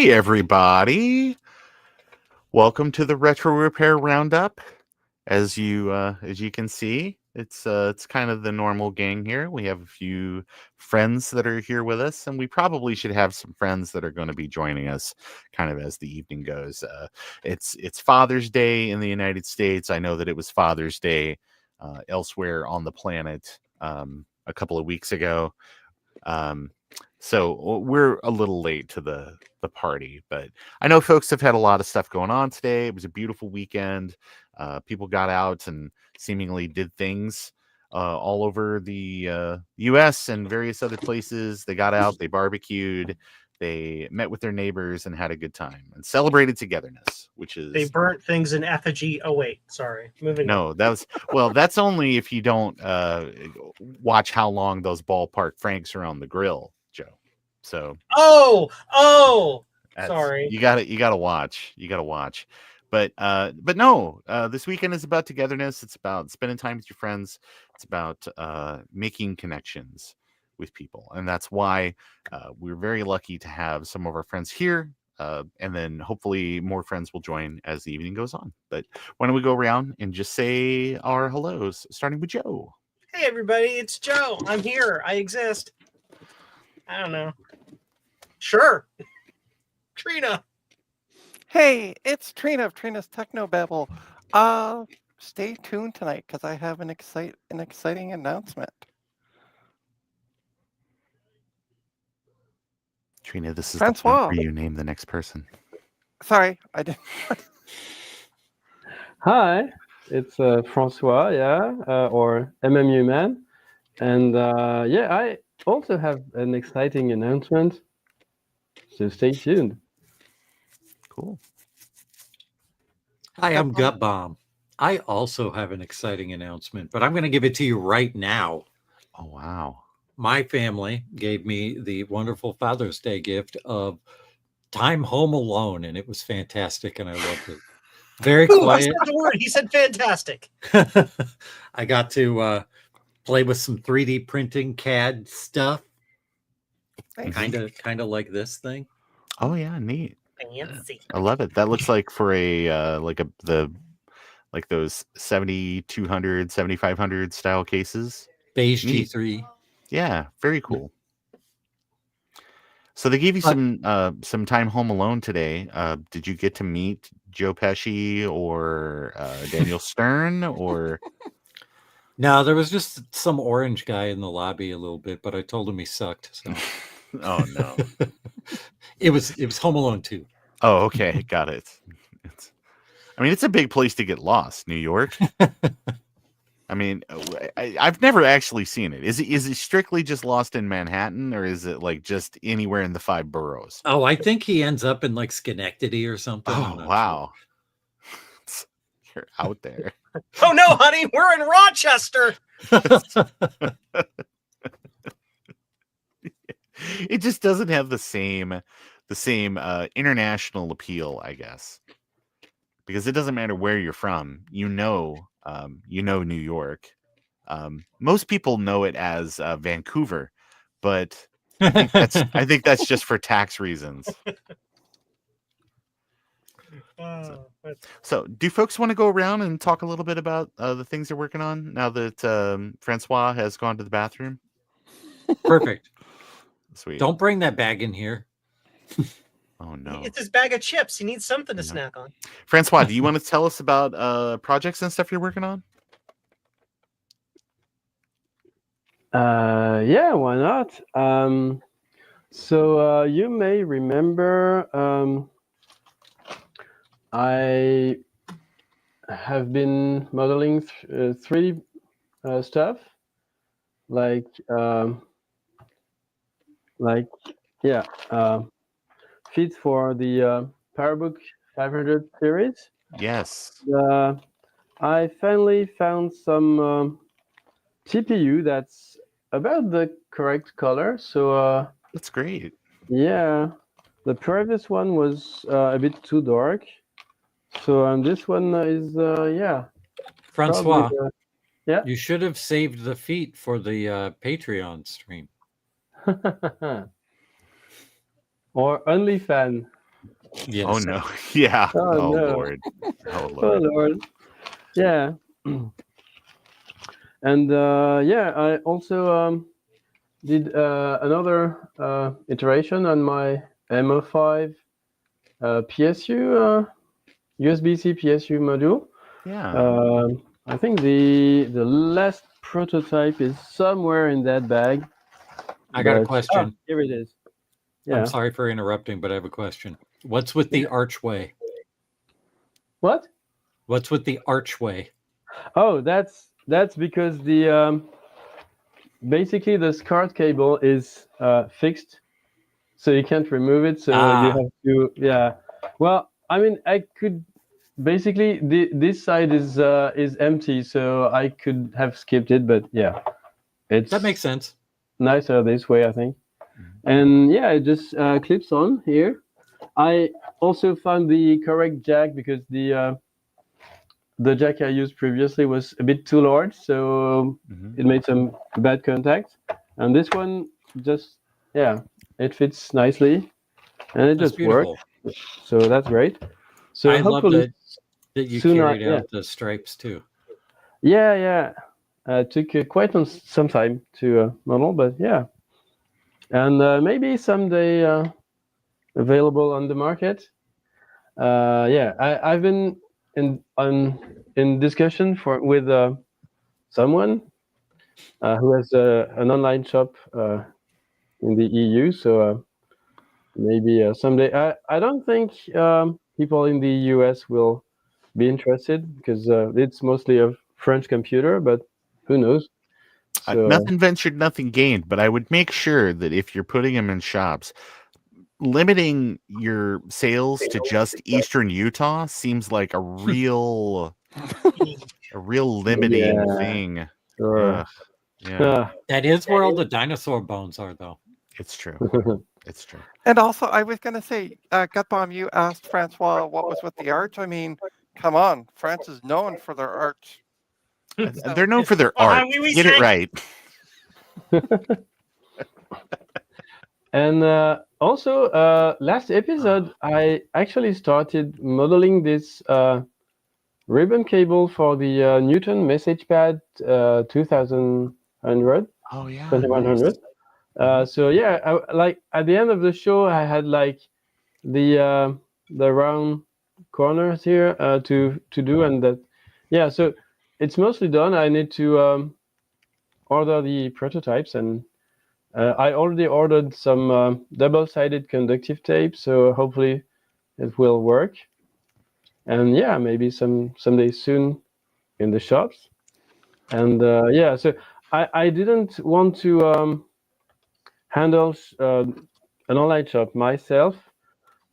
Hey everybody. Welcome to the Retro Repair Roundup. As you can see, it's kind of the normal gang here. We have a few friends that are here with us, and we probably should have some friends that are going to be joining us kind of as the evening goes. It's Father's Day in the United States. I know that it was Father's Day elsewhere on the planet a couple of weeks ago. So we're a little late to the party, but I know folks have had a lot of stuff going on today. It was a beautiful weekend. People got out and seemingly did things all over the U.S. and various other places. They got out, they barbecued, they met with their neighbors and had a good time and celebrated togetherness, which is... They burnt things in effigy. Oh, wait, sorry. Moving on. No, that was... Well, that's only if you don't watch how long those ballpark franks are on the grill, Joe. So sorry. You gotta watch. But no, this weekend is about togetherness. It's about spending time with your friends. It's about making connections with people. And that's why we're very lucky to have some of our friends here. And then hopefully more friends will join as the evening goes on. But why don't we go around and just say our hellos, starting with Joe. Hey everybody, it's Joe. I'm here. I exist. I don't know. Sure. Trina. Hey, it's Trina of Trina's Technobabble. Stay tuned tonight because I have an exciting announcement. Trina, this is Francois. The point where you name the next person. Sorry, I didn't. Hi, it's Francois, or MMU Man. And I also have an exciting announcement. So stay tuned. Cool. Hi, I'm Gut Bomb. I also have an exciting announcement, but I'm going to give it to you right now. Oh, wow. My family gave me the wonderful Father's Day gift of Time Home Alone, and it was fantastic, and I loved it. Very quiet. He said the word. He said fantastic. I got to play with some 3D printing CAD stuff. Kind of like this thing. Oh yeah, neat. Fancy. I love it. That looks like for a like those 7200, 7500 style cases. Beige G3. Yeah, very cool. So they gave you some time home alone today. Did you get to meet Joe Pesci or Daniel Stern or? No, there was just some orange guy in the lobby a little bit, but I told him he sucked. So. Oh no. It was Home Alone 2. Oh, okay, got it. It's a big place to get lost, New York. I mean, I've never actually seen it. Is it strictly just Lost in Manhattan, or is it like just anywhere in the 5 boroughs? Oh, I think he ends up in like Schenectady or something. Oh, wow. Sure. You're out there. Oh no, honey, we're in Rochester. It just doesn't have the same international appeal, I guess, because it doesn't matter where you're from. New York. Most people know it as Vancouver, but I think that's just for tax reasons. So do folks want to go around and talk a little bit about the things they're working on now that Francois has gone to the bathroom? Perfect. Sweet. Don't bring that bag in here. Oh no. It's his bag of chips. He needs something to snack on. Francois, do you want to tell us about projects and stuff you're working on? Yeah, why not? So you may remember I have been modeling 3D stuff, feeds for the PowerBook 500 series. Yes. I finally found some TPU that's about the correct color. So that's great. Yeah, the previous one was a bit too dark. So this one is Francois. Probably, yeah. You should have saved the feet for the Patreon stream. Or OnlyFans. Yes. Oh no. Yeah. Oh, Oh no. Lord. Oh Oh Lord. Lord. Yeah. And yeah, I also did another iteration on my MO5 PSU USB-C PSU module. Yeah. I think the last prototype is somewhere in that bag. I got a but- question. Here it is. Yeah. I'm sorry for interrupting, but I have a question. What's with the archway? What? What's with the archway? Oh, that's because the basically the SCART cable is fixed, so you can't remove it. So you have to, yeah. Well, I mean, I could basically this side is empty, so I could have skipped it, but yeah, That makes sense. nicer this way, I think. And yeah, it just clips on here. I also found the correct jack because the jack I used previously was a bit too large, so it made some bad contact. And this one just, yeah, it fits nicely, and it That's just works. beautiful. So that's great. So I love hopefully that you soon carried yeah. out the stripes too. Yeah. Took quite some time to model, but yeah. And maybe someday available on the market. Yeah, I've been in discussion with someone who has an online shop in the EU. So maybe someday. I don't think people in the US will be interested because it's mostly a French computer, but who knows? So, Nothing ventured, nothing gained. But I would make sure that if you're putting them in shops, limiting your sales to just Eastern Utah seems like a real limiting Yeah. thing. Sure. Ugh, yeah, That is where all the dinosaur bones are, though. it's true. It's true. And also, I was going to say, Gutbomb, you asked Francois what was with the arch. I mean, come on, France is known for their arch. They're known for their Well, art. we Get it sang- right. And also, last episode, I actually started modeling this ribbon cable for the Newton message pad 2100. Oh yeah. 2100. So yeah, like at the end of the show, I had like the round corners here to do, and that, yeah. So it's mostly done. I need to order the prototypes, and I already ordered some double-sided conductive tape, so hopefully it will work. And yeah, maybe someday soon in the shops. And yeah, so I didn't want to handle an online shop myself,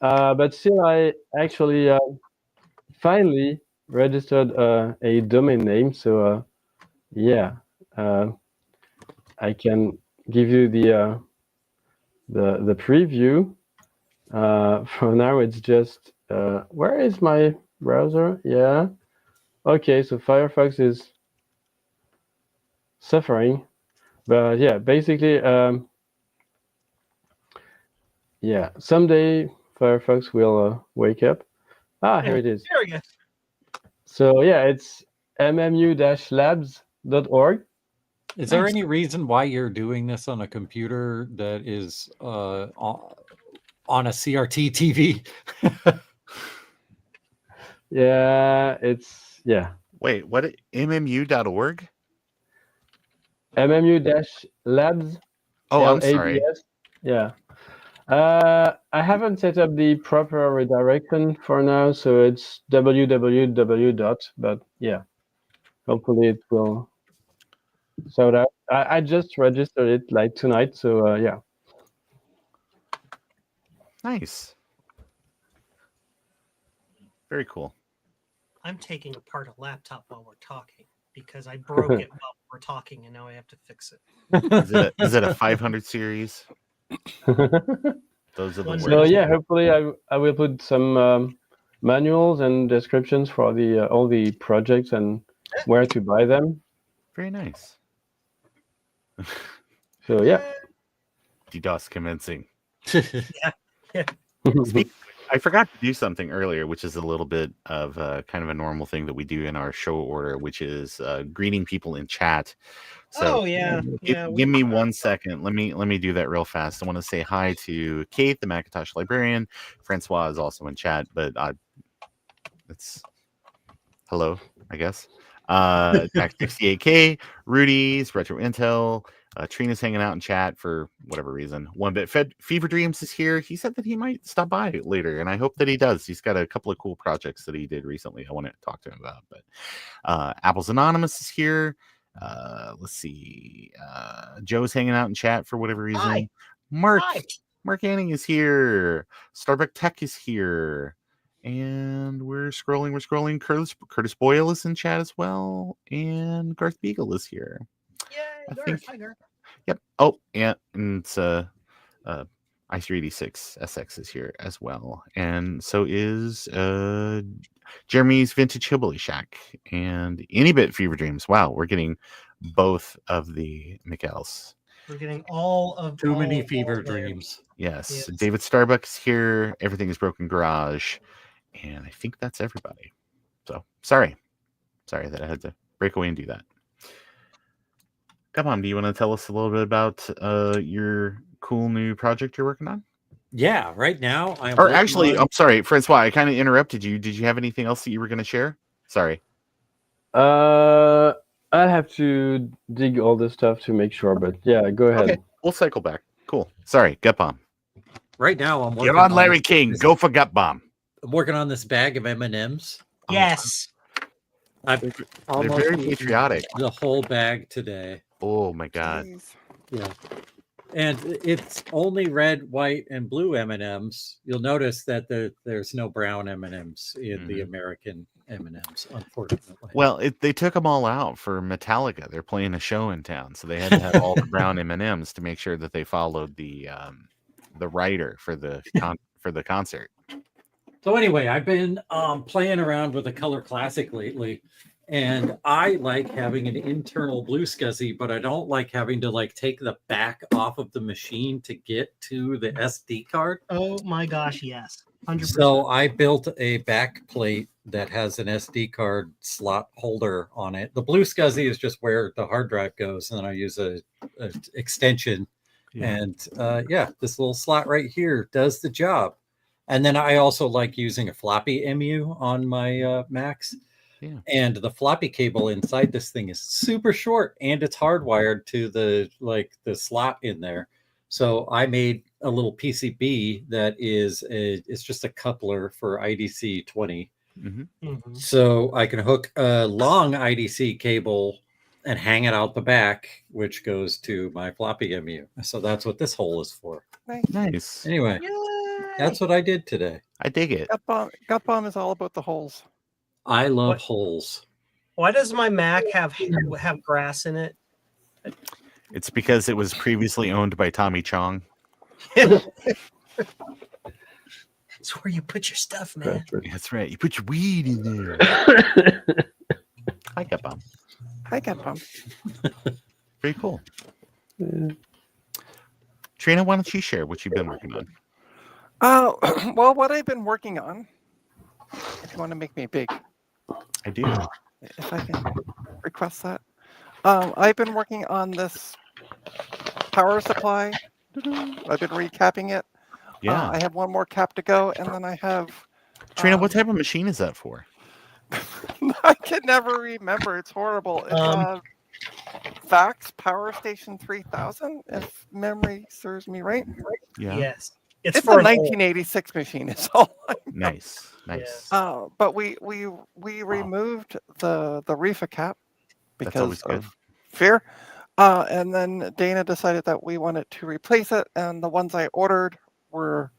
but still I actually finally registered a domain name. So yeah, I can give you the preview. For now, it's just where is my browser? Yeah. Okay, so Firefox is suffering, but yeah, basically, yeah, someday Firefox will wake up. Here it is. There we go. So yeah, it's mmu-labs.org. Is there any reason why you're doing this on a computer that is on a CRT TV? Yeah, yeah. Wait, what? MMU.org? mmu-labs. Oh, I'm sorry. LABS. Yeah. I haven't set up the proper redirection for now, so it's www. But yeah, hopefully it will sort out. I just registered it like tonight, so yeah. Nice. Very cool. I'm taking apart a laptop while we're talking because I broke it while we're talking, and now I have to fix it. Is it a 500 series? Those are the So So words. yeah, hopefully I will put some manuals and descriptions for the all the projects and where to buy them. Very nice. So yeah. DDoS commencing. Yeah. I forgot to do something earlier, which is a little bit of kind of a normal thing that we do in our show order, which is greeting people in chat. So Oh yeah, yeah. give me 1 second. Let me do that real fast. I want to say hi to Kate, the Macintosh librarian. Francois is also in chat, but it's hello, I guess. Jack 68K, Rudy's, Retro Intel, Trina's hanging out in chat for whatever reason. One Bit Fever Dreams is here. He said that he might stop by later, and I hope that he does. He's got a couple of cool projects that he did recently. I want to talk to him about. But Apples Anonymous is here. Let's see. Joe's hanging out in chat for whatever reason. Hi. Mark Hi. Mark Anning is here. Starbuck Tech is here. And we're scrolling. Curtis Boyle is in chat as well. And Garth Beagle is here. Yay, I Garth. think- Hi, Garth. Yep. Oh, yeah. And it's I386 SX is here as well. And so is Jeremy's Vintage Hillbilly Shack and Anybit Fever Dreams. Wow, we're getting both of the Michaels. We're getting all of Too many all fever there. dreams. Yes. Yes. David Starbuck is here. Everything is Broken Garage. And I think that's everybody. So sorry that I had to break away and do that. Come on, do you want to tell us a little bit about your cool new project you're working on? Yeah, right now I'm Or working actually, on- I'm sorry, Francois, I kind of interrupted you. Did you have anything else that you were going to share? Sorry. I have to dig all this stuff to make sure, but yeah, go ahead. Okay, we'll cycle back. Cool. Sorry, Gut Bomb. right now I'm working Get on Larry this- King. this- Go for Gut Bomb. I'm working on this bag of M&Ms. Yes. I've They're almost very eaten patriotic. the whole bag today. Oh my God. Jeez. Yeah. And it's only red, white, and blue M&Ms. You'll notice that there's no brown M&Ms in the American M&Ms, unfortunately. Well, they took them all out for Metallica. They're playing a show in town, so they had to have all the brown M&Ms to make sure that they followed the writer for the concert. So anyway, I've been playing around with the Color Classic lately, and I like having an internal blue SCSI, but I don't like having to take the back off of the machine to get to the SD card. Oh my gosh, yes. 100%. So I built a back plate that has an SD card slot holder on it. The blue SCSI is just where the hard drive goes, and then I use a extension. And this little slot right here does the job. And then I also like using a floppy MU on my Macs. Yeah. And the floppy cable inside this thing is super short, and it's hardwired to the slot in there. So I made a little PCB that it's just a coupler for IDC 20. Mhm. So I can hook a long IDC cable and hang it out the back, which goes to my floppy MU. So that's what this hole is for. Nice. Anyway, Yay! that's what I did today. I dig it. Gut Bomb is all about the holes. I love What? holes. Why does my Mac have grass in it? It's because it was previously owned by Tommy Chong. It's where you put your stuff, man. That's right. You put your weed in there. Hi, Gut Bomb. Hi, Gut Bomb. Very cool. Trina, why don't you share what you've been working on? Well, what I've been working on, if you want to make me big, I do. if I can request that. I've been working on this power supply. I've been recapping it. Yeah. I have one more cap to go, and then I have. Trina, what type of machine is that for? I can never remember. It's horrible. It's Fax Power Station 3000, if memory serves me right. Yeah. Yes. It's for a an old- 1986 machine. Is all. Nice. But we removed the Reefa cap That's because always good. of fear. And then Dana decided that we wanted to replace it, and the ones I ordered were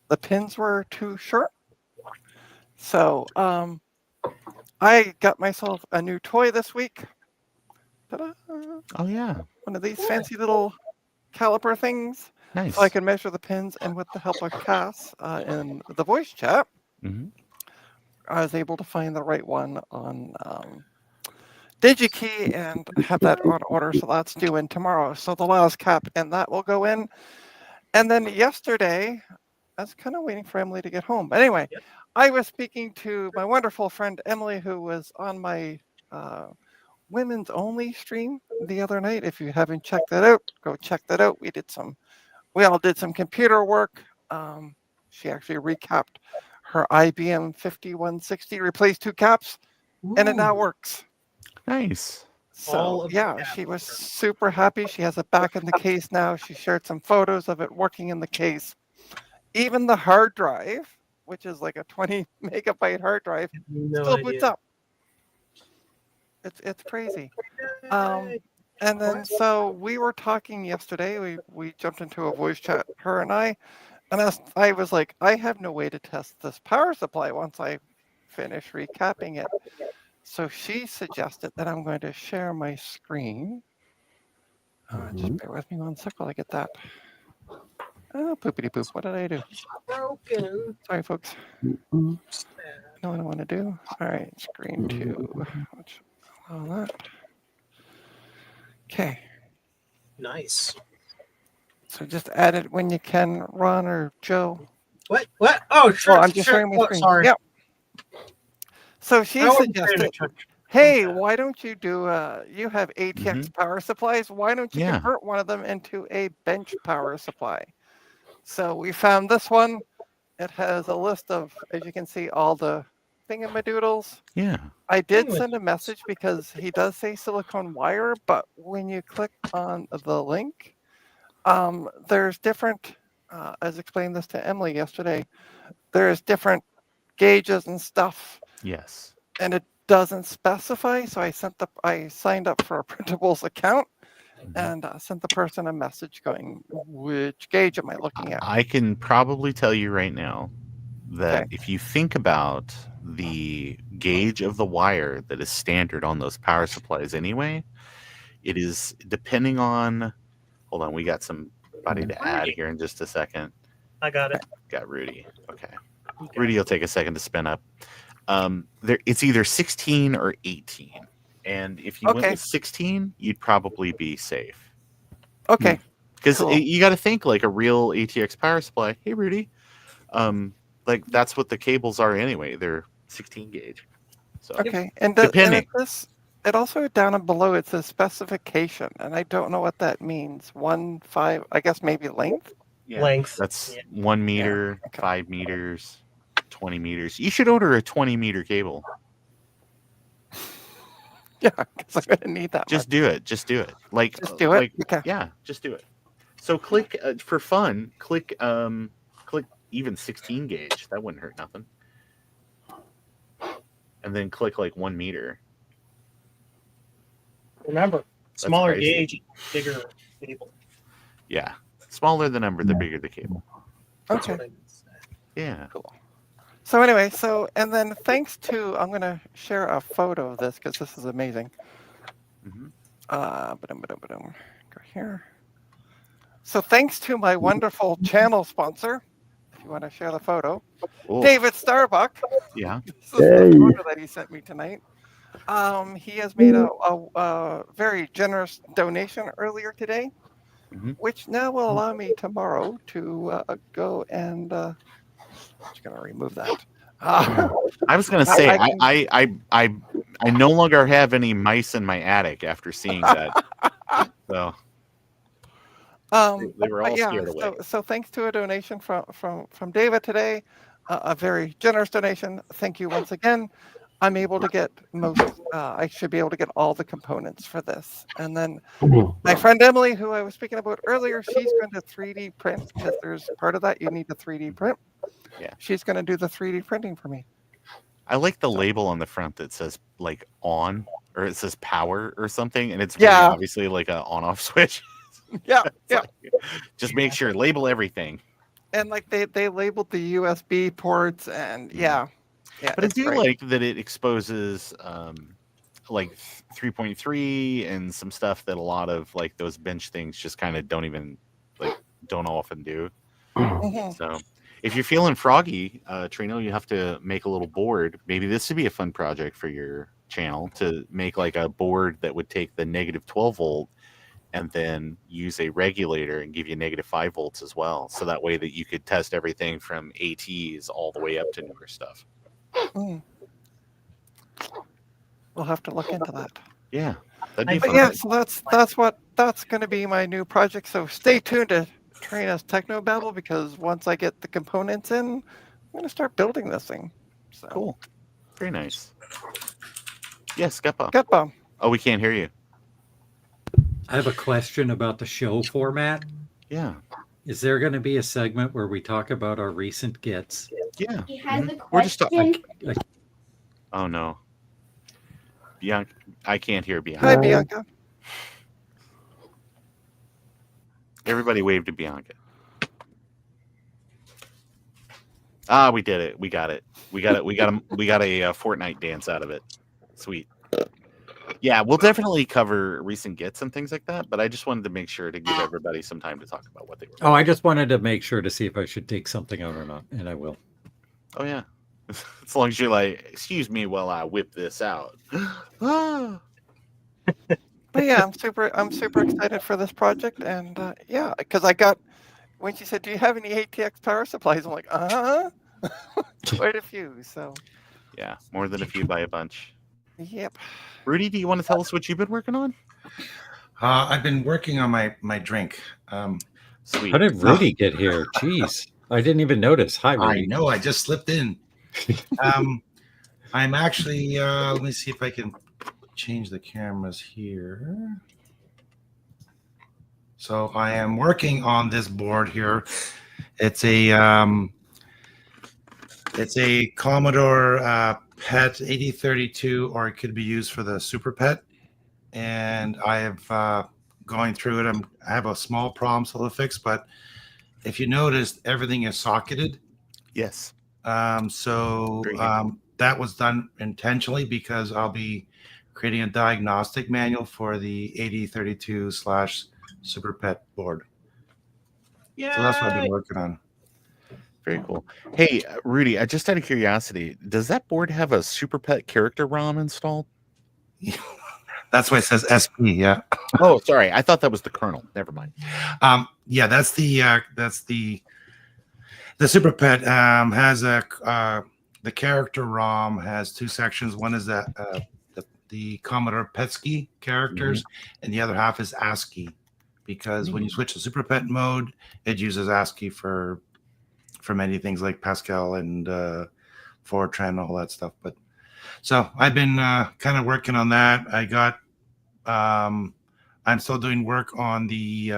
the pins were too short. So I got myself a new toy this week. Ta-da! Oh yeah. One of these fancy little caliper things, Nice. so I can measure the pins. And with the help of Cass in the voice chat, Mhm. I was able to find the right one on DigiKey and have that on order. So that's due in tomorrow. So the last cap and that will go in. And then yesterday, I was kind of waiting for Emily to get home. But anyway, Yep. I was speaking to my wonderful friend Emily, who was on my women's only stream the other night. If you haven't checked that out, go check that out. We all did some computer work. She actually recapped her IBM 5160, replaced 2 caps, and it now Ooh, works. Nice. All So of the yeah, caps she was are- super happy. She has it back in the case now. She shared some photos of it working in the case. Even the hard drive, which is like a 20 megabyte hard drive, no still boots idea. up. It's crazy. Um, Yay. and then so we were talking yesterday. We jumped into a voice chat, her and I was like, I have no way to test this power supply once I finish recapping it. So she suggested that I'm going to share my screen. Just bear with me 1 sec while I get that. Oh, poopity poop. What did I do? Broken. Sorry, folks. Mhm. Know what I want to do? All right, screen 2. Let's allow that. Okay. Nice. So just add it when you can, Ron or Joe. What? What? Oh, sure. Oh, I'm just sure. sharing my Oh, screen. sorry. Yep. So she I wasn't paying suggested, attention. hey, Okay. why don't you do you have ATX power supplies? Why don't you Yeah. convert one of them into a bench power supply? So we found this one. It has a list of, as you can see, all the thingamadoodles. Yeah. I did send a message because he does say silicone wire, but when you click on the link, there's different, as explained this to Emily yesterday, there's different gauges and stuff, Yes. and it doesn't specify. So I signed up for a printables account and sent the person a message going, which gauge am I looking at? I can probably tell you right now that Okay. if you think about the gauge of the wire that is standard on those power supplies anyway, it is depending on. Hold on, we got somebody to add here in just a second. I got it. Got Rudy. Okay. You got Rudy it. will take a second to spin up. It's either 16 or 18. And if you went Okay. with 16, you'd probably be safe. Okay. Because Cool. you got to think like a real ATX power supply. Hey, Rudy. Like that's what the cables are anyway. They're 16 gauge. So Okay. And depending. it also down and below it says specification, and I don't know what that means. 1.5, I guess maybe length. Yeah, Length. that's Yeah. 1 meter, okay. 5 meters, 20 meters. You should order a 20-meter cable. Yeah, because I'm gonna need that. Just do it. Just do it. Like Just do it? Like, Okay. yeah, just do it. So click for fun. Click even 16 gauge. That wouldn't hurt nothing. And then click like 1 meter. Remember, smaller pricey. gauge, bigger cable. Yeah, smaller the number, the bigger the cable. That's Okay. what I meant to say. Yeah. Cool. So anyway, and then thanks to, I'm gonna share a photo of this because this is amazing. Mhm. Go here. So thanks to my wonderful channel sponsor, if you want to share the photo, Oh, David Starbuck. yeah. This is the photo that he sent me tonight. He has made a very generous donation earlier today, Mhm. which now will allow me tomorrow to go and. I'm just gonna remove that. I was gonna say I can- I no longer have any mice in my attic after seeing that. So they were but all yeah, scared away. so thanks to a donation from David today, a very generous donation. Thank you once again. I'm able to get I should be able to get all the components for this. And then my friend Emily, who I was speaking about earlier, she's going to 3D print because there's part of that you need to 3D print. Yeah. She's going to do the 3D printing for me. I like the label on the front that says like on or it says power or something, and it's Yeah. very obviously like a on-off switch. Yeah, It's yeah. like, just make sure label everything. And like they labeled the USB ports and yeah. But I it's do great. like that it exposes like 3.3 and some stuff that a lot of like those bench things just kind of don't often do. Mhm. So if you're feeling froggy, Trino, you have to make a little board. Maybe this would be a fun project for your channel to make like a board that would take the negative 12 volt and then use a regulator and give you -5 volts as well. So that way that you could test everything from ATs all the way up to newer stuff. Hmm. We'll have to look into that. Yeah, that'd be But But fun. yeah, so that's going to be my new project. So stay tuned to Trina's Technobabble, because once I get the components in, I'm going to start building this thing. So Cool. Very nice. Yes, Skeppa. Get bomb. Oh, we can't hear you. I have a question about the show format. Yeah. Is there going to be a segment where we talk about our recent gets? Yeah. He has a We're just question. Oh no. Bianca, I can't hear Bianca. Hi, Bianca. Everybody wave to Bianca. Ah, we did it. We got it. We got a Fortnite dance out of it. Sweet. Yeah, we'll definitely cover recent gets and things like that, but I just wanted to make sure to give everybody some time to talk about what they were. Oh, I just wanted to make sure to see if I should dig something out or not, and I will. Oh yeah. As long as you're like, excuse me while I whip this out. Ah. But yeah, I'm super excited for this project, and yeah, because when she said, "Do you have any ATX power supplies?" I'm like, quite a few. So Yeah, more than a few by a bunch. yep. Rudy, do you want to tell us what you've been working on? I've been working on my drink. Sweet. How did Rudy get here? Jeez, I didn't even notice. Hi, I Rudy. know I just slipped in. I'm actually let me see if I can change the cameras here. So I am working on this board here. It's a Commodore PET 8032, or it could be used for the Super PET. And I have going through it. I have a small problem still to fix, but if you notice, everything is socketed. Yes. So Very good. that was done intentionally because I'll be creating a diagnostic manual for the 8032/Super PET board. Yeah. So that's what I've been working on. Very cool. Hey, Rudy, I just out of curiosity, does that board have a Super Pet character ROM installed? That's why it says SP. Yeah. Oh, sorry. I thought that was the kernel. Never mind. Yeah. That's the Super Pet has the character ROM has two sections. One is the Commodore Petsky characters, and the other half is ASCII, because when you switch to Super Pet mode, it uses ASCII for many things like Pascal and Fortran and all that stuff. But so I've been kind of working on that. I got I'm still doing work on the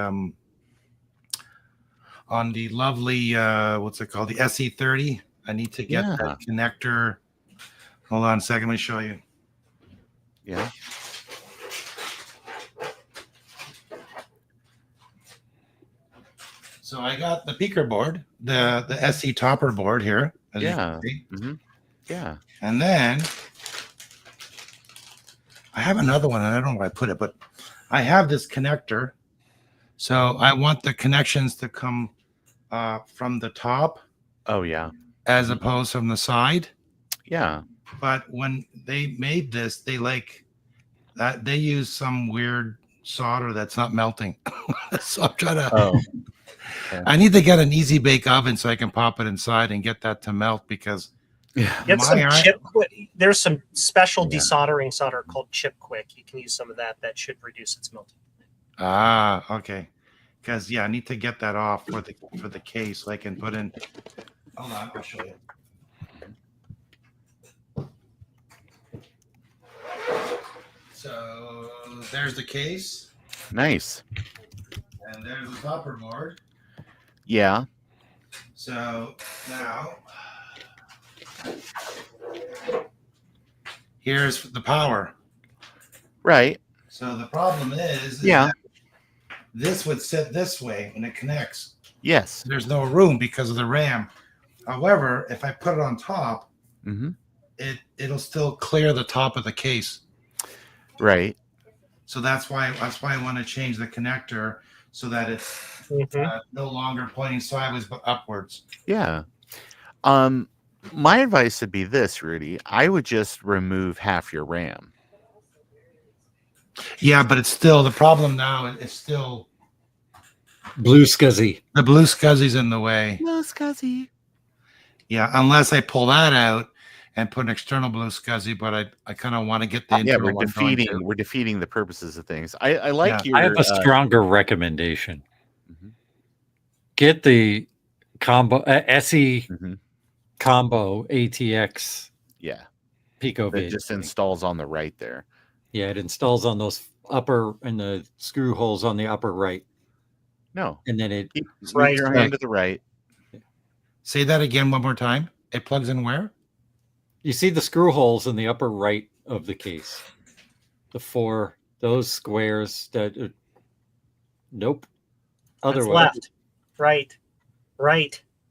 lovely what's it called, the SE30. I need to get that connector. Hold on a second, let me show you. Yeah. So I got the peaker board, the SE topper board here. as you Yeah. can see. Yeah. And then I have another one, and I don't know where I put it, but I have this connector. So I want the connections to come from the top Oh, yeah. as opposed from the side. Yeah. But when they made this, they use some weird solder that's not melting. So I'm trying to. Oh. Okay. I need to get an easy bake oven so I can pop it inside and get that to melt, because Yeah. Get some My- chip quick. There's some special Yeah. desoldering solder called chip quick. You can use some of that. That should reduce its melting. okay. Because I need to get that off for the case so I can put in. Hold on, I'll show you. So there's the case, Nice. and there's the topper board. Yeah. So now here's the power. Right. So the problem is Yeah. that this would sit this way when it connects. Yes. There's no room because of the RAM. However, if I put it on top, Mm-hmm. it'll still clear the top of the case. Right. So that's why I want to change the connector so that it's no longer pointing sideways but upwards. Yeah. My advice would be this, Rudy. I would just remove half your RAM. Yeah, but it's still the problem now. It's still Blue SCSI. the blue SCSI's in the way. No, Scuzzy. Yeah, unless I pull that out and put an external blue SCSI, but I kind of want to get the Yeah, internal one going too. we're defeating the purposes of things. I like Yeah. your. I have a stronger recommendation. Mhm, Get the combo SE mhm. combo ATX Yeah, Pico that vid. just installs on the right there. Yeah, it installs on those upper and the screw holes on the upper right, No, and then it move Right. your hand to the right. Say that again one more time. It plugs in where? you see the screw holes in the upper right of the case. Those squares that nope. That's Other way. left, right.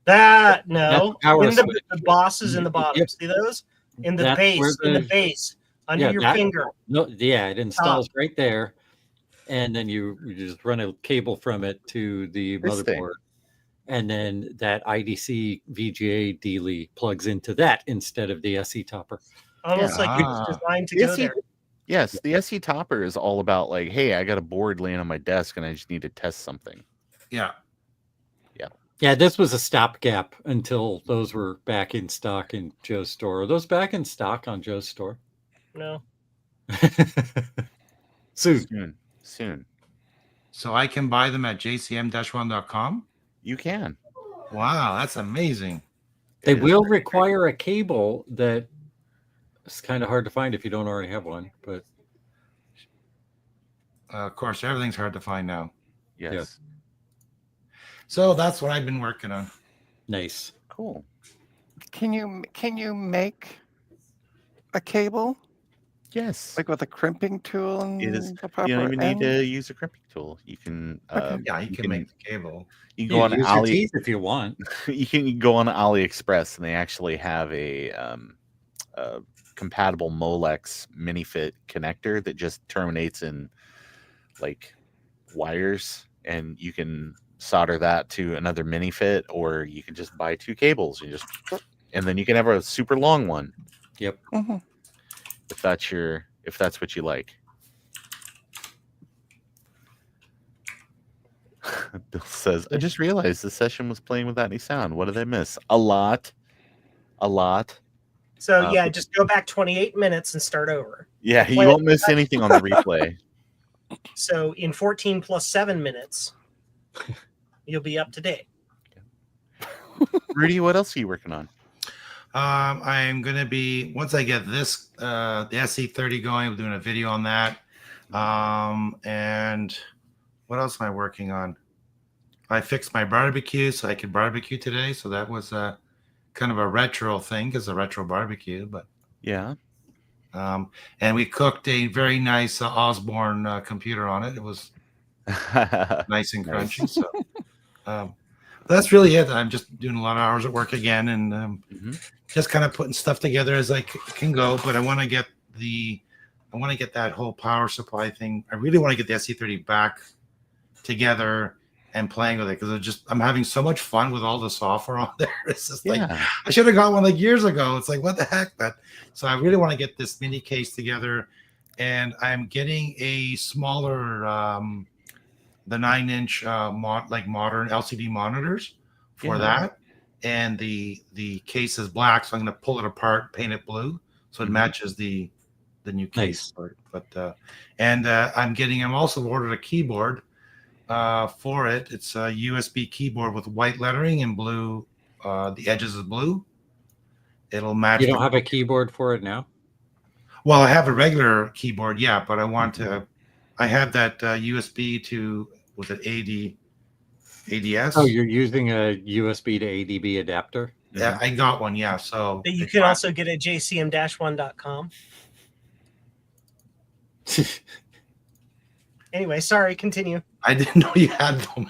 That no. That's power In the switch. boss is in the bottom. Yep. See those? In the That's where base, in the base, under your finger. No, yeah, it installs right there, and then you just run a cable from it to the This thing. motherboard, and then that IDC VGA dealie plugs into that instead of the SE topper. Almost Yeah. like it's designed to The go SE there. Yes, the SE Topper is all about like, hey, I got a board laying on my desk and I just need to test something. Yeah. Yeah, this was a stopgap until those were back in stock in Joe's store. Are those back in stock on Joe's store? No. Soon. Soon. So I can buy them at jcm-1.com. You can. Wow, that's amazing. They It is will pretty require a cable that is kind of hard to find if you don't already have one. But Of course, everything's hard to find now. Yes. Yeah. So that's what I've been working on. nice. Cool. Can you make a cable Yes. like with a crimping tool and It is- the proper You don't even need end? to use a crimping tool. You can Yeah, you can make the cable. you can go on use your teeth if you want. you can go on AliExpress and they actually have a compatible Molex mini fit connector that just terminates in like wires, and you can solder that to another mini fit, or you can just buy two cables and then you can have a super long one Yep. Mhm. if that's what you like. Bill says, I just realized the session was playing without any sound. What did I miss? A lot. So yeah, just go back 28 minutes and start over. Yeah, you Wait. won't miss anything on the replay. So in 14 plus 7 minutes, you'll be up to date. Rudy, what else are you working on? I'm going to be, once I get this, the SE30 going, I'm doing a video on that. And what else am I working on? I fixed my barbecue so I could barbecue today. So that was kind of a retro thing, because a retro barbecue. But Yeah. and we cooked a very nice Osborne computer on it. It was nice and crunchy. So that's really it. I'm just doing a lot of hours at work again, and just kind of putting stuff together as I can go. But I want to get that whole power supply thing. I really want to get the SE30 back together and playing with it, because I'm having so much fun with all the software on there. It's just like I should have got one like years ago. It's like, what the heck? But so I really want to get this mini case together, and I'm getting a smaller the 9-inch modern LCD monitors for that, and the case is black, so I'm going to pull it apart, paint it blue, so it matches the new case. Nice. But I'm also ordered a keyboard for it. It's a USB keyboard with white lettering and blue. The edges is blue. It'll match. You don't have a keyboard for it now? Well, I have a regular keyboard, yeah, but I want to. I have that USB to with an ADS. Oh, you're using a USB to ADB adapter? Yeah, I got one. Yeah, so That you can also get at jcm-1.com. Anyway, sorry, continue. I didn't know you had them.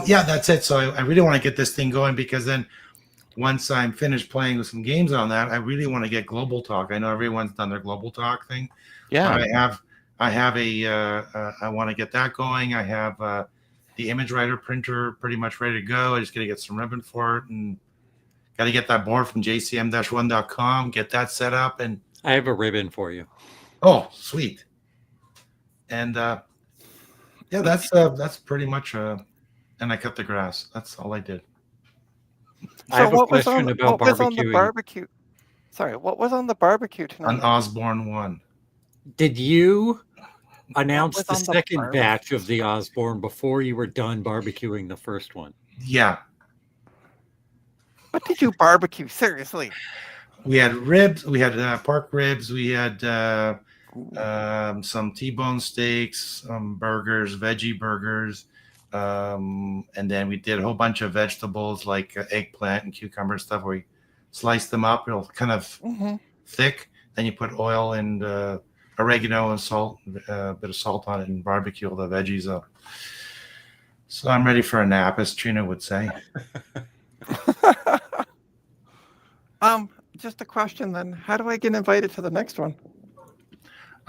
Yeah, that's it. So I really want to get this thing going, because then once I'm finished playing with some games on that, I really want to get Global Talk. I know everyone's done their Global Talk thing. Yeah. I want to get that going. I have the image writer printer pretty much ready to go. I just got to get some ribbon for it, and got to get that board from jcm-1.com, get that set up. And I have a ribbon for you. Oh, sweet. And yeah, that's pretty much. And I cut the grass. That's all I did. I have a what was question about what was on the barbecuing. barbecue? Sorry, what was on the barbecue An tonight? Osborne one. Did you announce was the on the second barbecue? batch of the Osborne before you were done barbecuing the first one? Yeah, What did you barbecue? Seriously. we had ribs. We had pork ribs. We had some T-bone steaks, burgers, veggie burgers, and then we did a whole bunch of vegetables like eggplant and cucumber stuff. Where we sliced them up, real kind of Hmm. thick. Then you put oil and oregano and salt, a bit of salt on it, and barbecue all the veggies up. So I'm ready for a nap, as Trina would say. Just a question then. How do I get invited to the next one?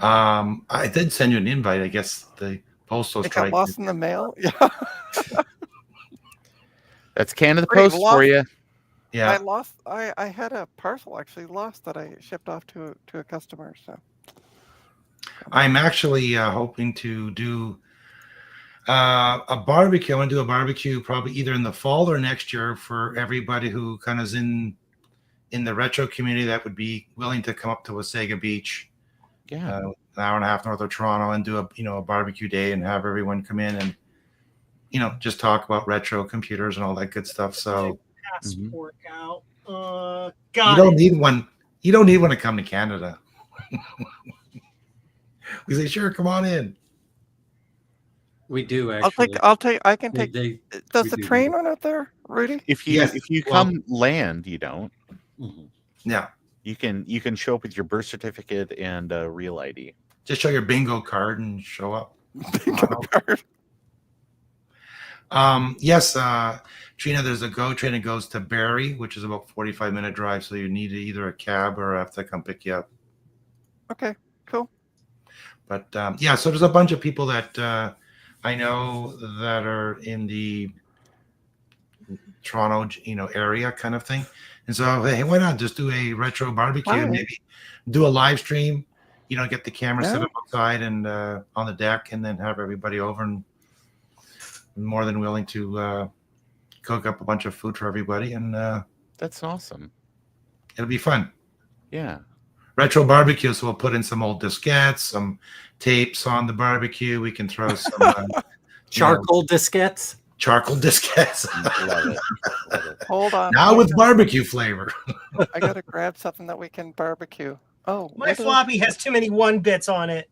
I did send you an invite. I guess the postal It got strike. lost in the mail. Yeah. That's Canada Pretty Post lost. for you. Yeah, I lost. I had a parcel actually lost that I shipped off to a customer. So I'm actually hoping to do a barbecue. I want to do a barbecue probably either in the fall or next year for everybody who kind of is in the retro community that would be willing to come up to Wasaga Beach, Yeah. an hour and a half north of Toronto, and do a barbecue day and have everyone come in and just talk about retro computers and all that good stuff. So Passport out. you Got don't it. need one. You don't need one to come to Canada. We say, sure, come on in. We do actually. I'll take. I can They- take. they- Does we the do train that. run out there, Rudy? If you Yes, if you well- come land, you don't. Mhm. Yeah, You can show up with your birth certificate and real ID. just show your bingo card and show up. Yes, Trina, there's a GO train that goes to Barrie, which is about 45-minute drive. So you need either a cab or I have to come pick you up. Okay, cool. But yeah, so there's a bunch of people that I know that are in the Toronto, area kind of thing. And so, hey, why not just do a retro barbecue? Hi. Maybe do a live stream. Get the camera set Yeah. up outside and on the deck, and then have everybody over. And I'm more than willing to cook up a bunch of food for everybody, and That's awesome. it'll be fun. Yeah. Retro barbecue. So we'll put in some old diskettes, some tapes on the barbecue. We can throw some Charcoal diskettes. charcoal diskettes. Love it. Love it. Hold on. Now with barbecue flavor. I gotta grab something that we can barbecue. Oh, My what is- floppy has too many 1-bits on it.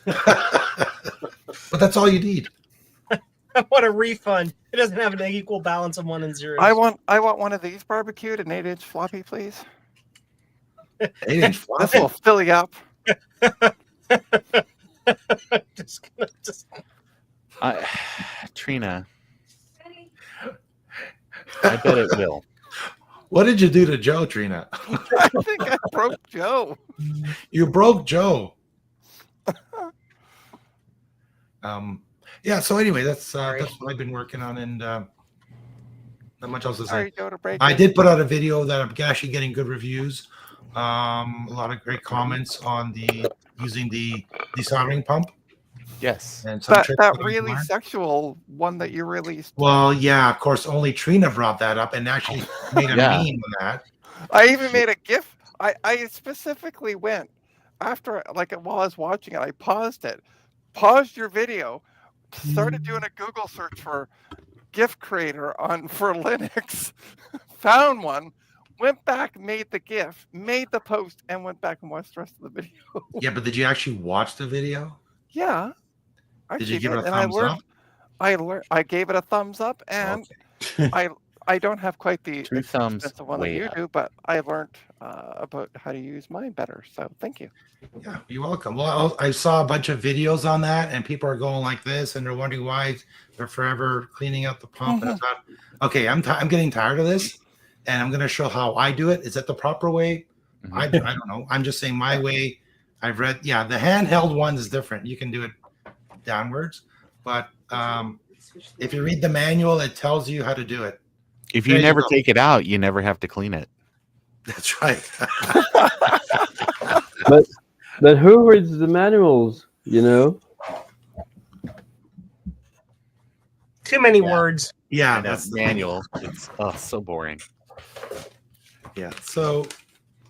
But that's all you need. I want a refund. It doesn't have an equal balance of 1 and 0. I want one of these barbecued, an 8-inch floppy, please. 8-inch This floppy. will fill you up. Trina, I bet it will. What did you do to Joe, Trina? I think I broke Joe. You broke Joe. Yeah. So anyway, that's what I've been working on, and not much else to say. Sorry, Joe, to break I it. did put out a video that I'm actually getting good reviews. A lot of great comments on using the desoldering pump Yes. and some That tricks that that I've really learned. sexual one that you released. Well, yeah, of course, only Trina brought that up and actually made a Yeah. meme on that. I even made a GIF. I specifically went after, like, while I was watching it, I paused your video, started doing a Google search for GIF creator for Linux, found one, went back, made the GIF, made the post, and went back and watched the rest of the video. Yeah, but did you actually watch the video? Yeah. I Did you actually give it a and thumbs up? I gave it a thumbs up, and Okay. I don't have quite the 2 thumbs expensive one that way you up. do, but I learned about how to use mine better. So thank you. Yeah, you're welcome. Well, I saw a bunch of videos on that, and people are going like this, and they're wondering why they're forever cleaning out the pump. And I thought, okay, I'm getting tired of this, and I'm going to show how I do it. Is that the proper way? Mhm. I don't know. I'm just saying my way. I've read, yeah, the handheld one is different. You can do it downwards, but if you read the manual, it tells you how to do it. If you There you never go. take it out, you never have to clean it. That's right. But who reads the manuals? You know. Too many Yeah. words. Yeah, And that's that the thing. manual. It's so boring. Yeah. So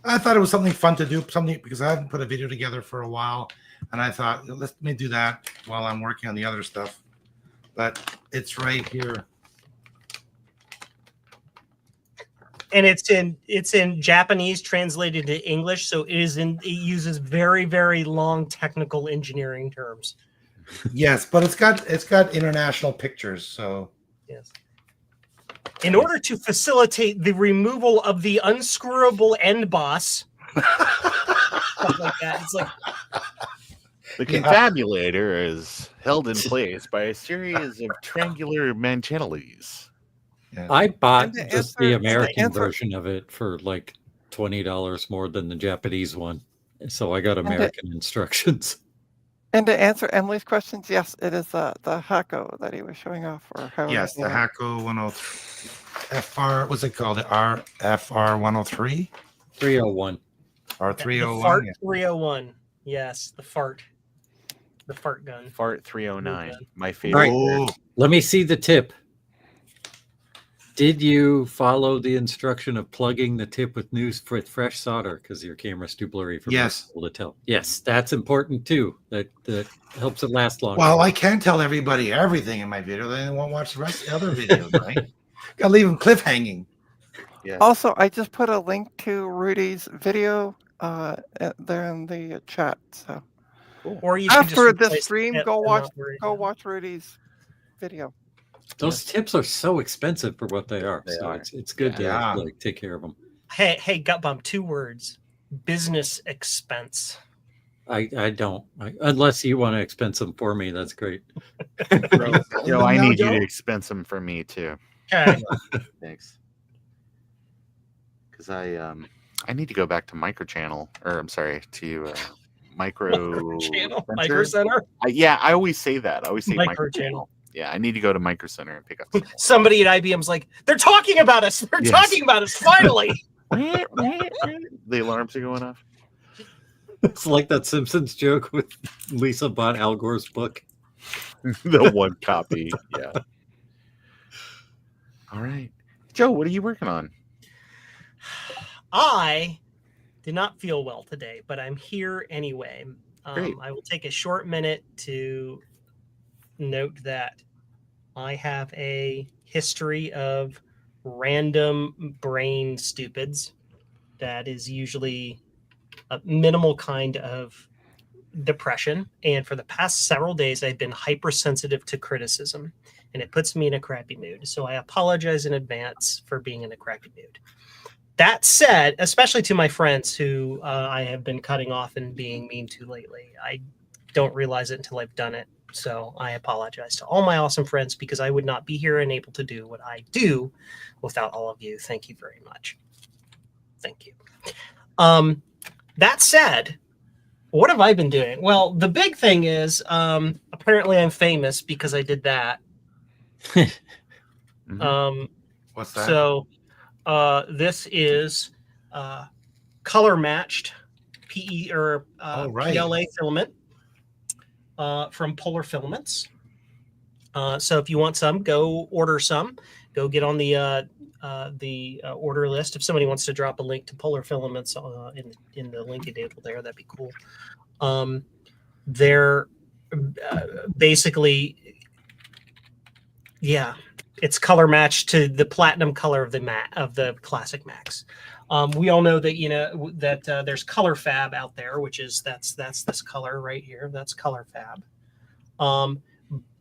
I thought it was something fun to do, something because I hadn't put a video together for a while, and I thought let me do that while I'm working on the other stuff. But it's right here. And it's in Japanese translated to English, so it uses very, very long technical engineering terms. Yes, but it's got international pictures, so Yes. In order to facilitate the removal of the unscrewable end boss, stuff like that. It's like The Yeah. confabulator is held in place by a series of triangular manchelies. I bought And to just the answer- and to American answer- version of it for like $20 more than the Japanese one. So I got to- American instructions. And to answer Emily's questions, yes, it is the Hako that he was showing off, or however. yes, you the know. Hako 103 FR. What's it called? The RFR 103 301. or the 301. fart Yeah. 301. Yes, the fart gun. Fart 309, Okay. my All favorite. right. Oh, Let me see the tip. Did you follow the instruction of plugging the tip with fresh solder because your camera's too blurry for Yes. people to tell? Yes, that's important too. That helps it last longer. well, I can't tell everybody everything in my video. They won't watch the rest of the other videos, right? Gotta leave them cliffhanging. Yeah. Also, I just put a link to Rudy's video there in the chat. So Or you could just after this replace stream, it go and watch not worry about it. watch Rudy's video. Those tips are so expensive for what they are. They so are. it's good Yeah. to like take care of them. Hey, gut bump, 2 words. Business expense. I don't unless you want to expense them for me. That's great. Joe, I Now, need you Joe? to expense them for me too. Okay. Thanks. Because I need to go back to microchannel, or I'm sorry, to micro Channel, Center. Micro Center. Yeah, I always say that. I always say Micro microchannel. channel. Yeah, I need to go to Micro Center and pick up. some Somebody at IBM's like, they're talking about us. They're Yes. talking about us finally. more. The alarms are going off. It's like that Simpsons joke with Lisa bought Al Gore's book. The one copy. Yeah. All right, Joe, what are you working on? I did not feel well today, but I'm here anyway. Great. I will take a short minute to note that I have a history of random brain stupids that is usually a minimal kind of depression. And for the past several days, I've been hypersensitive to criticism, and it puts me in a crappy mood. So I apologize in advance for being in a crappy mood. That said, especially to my friends who I have been cutting off and being mean to lately, I don't realize it until I've done it. So I apologize to all my awesome friends because I would not be here and able to do what I do without all of you. Thank you very much. Thank you. That said, what have I been doing? Well, the big thing is apparently I'm famous because I did that. Mhm. What's that? So this is color matched PE or right. PLA filament from Polar Filaments. So if you want some, go order some. Go get on the order list. If somebody wants to drop a link to Polar Filaments in the link enabled there, that'd be cool. They're basically, yeah, it's color matched to the platinum color of the classic Max. We all know that that there's color fab out there, which is that's this color right here. That's color fab.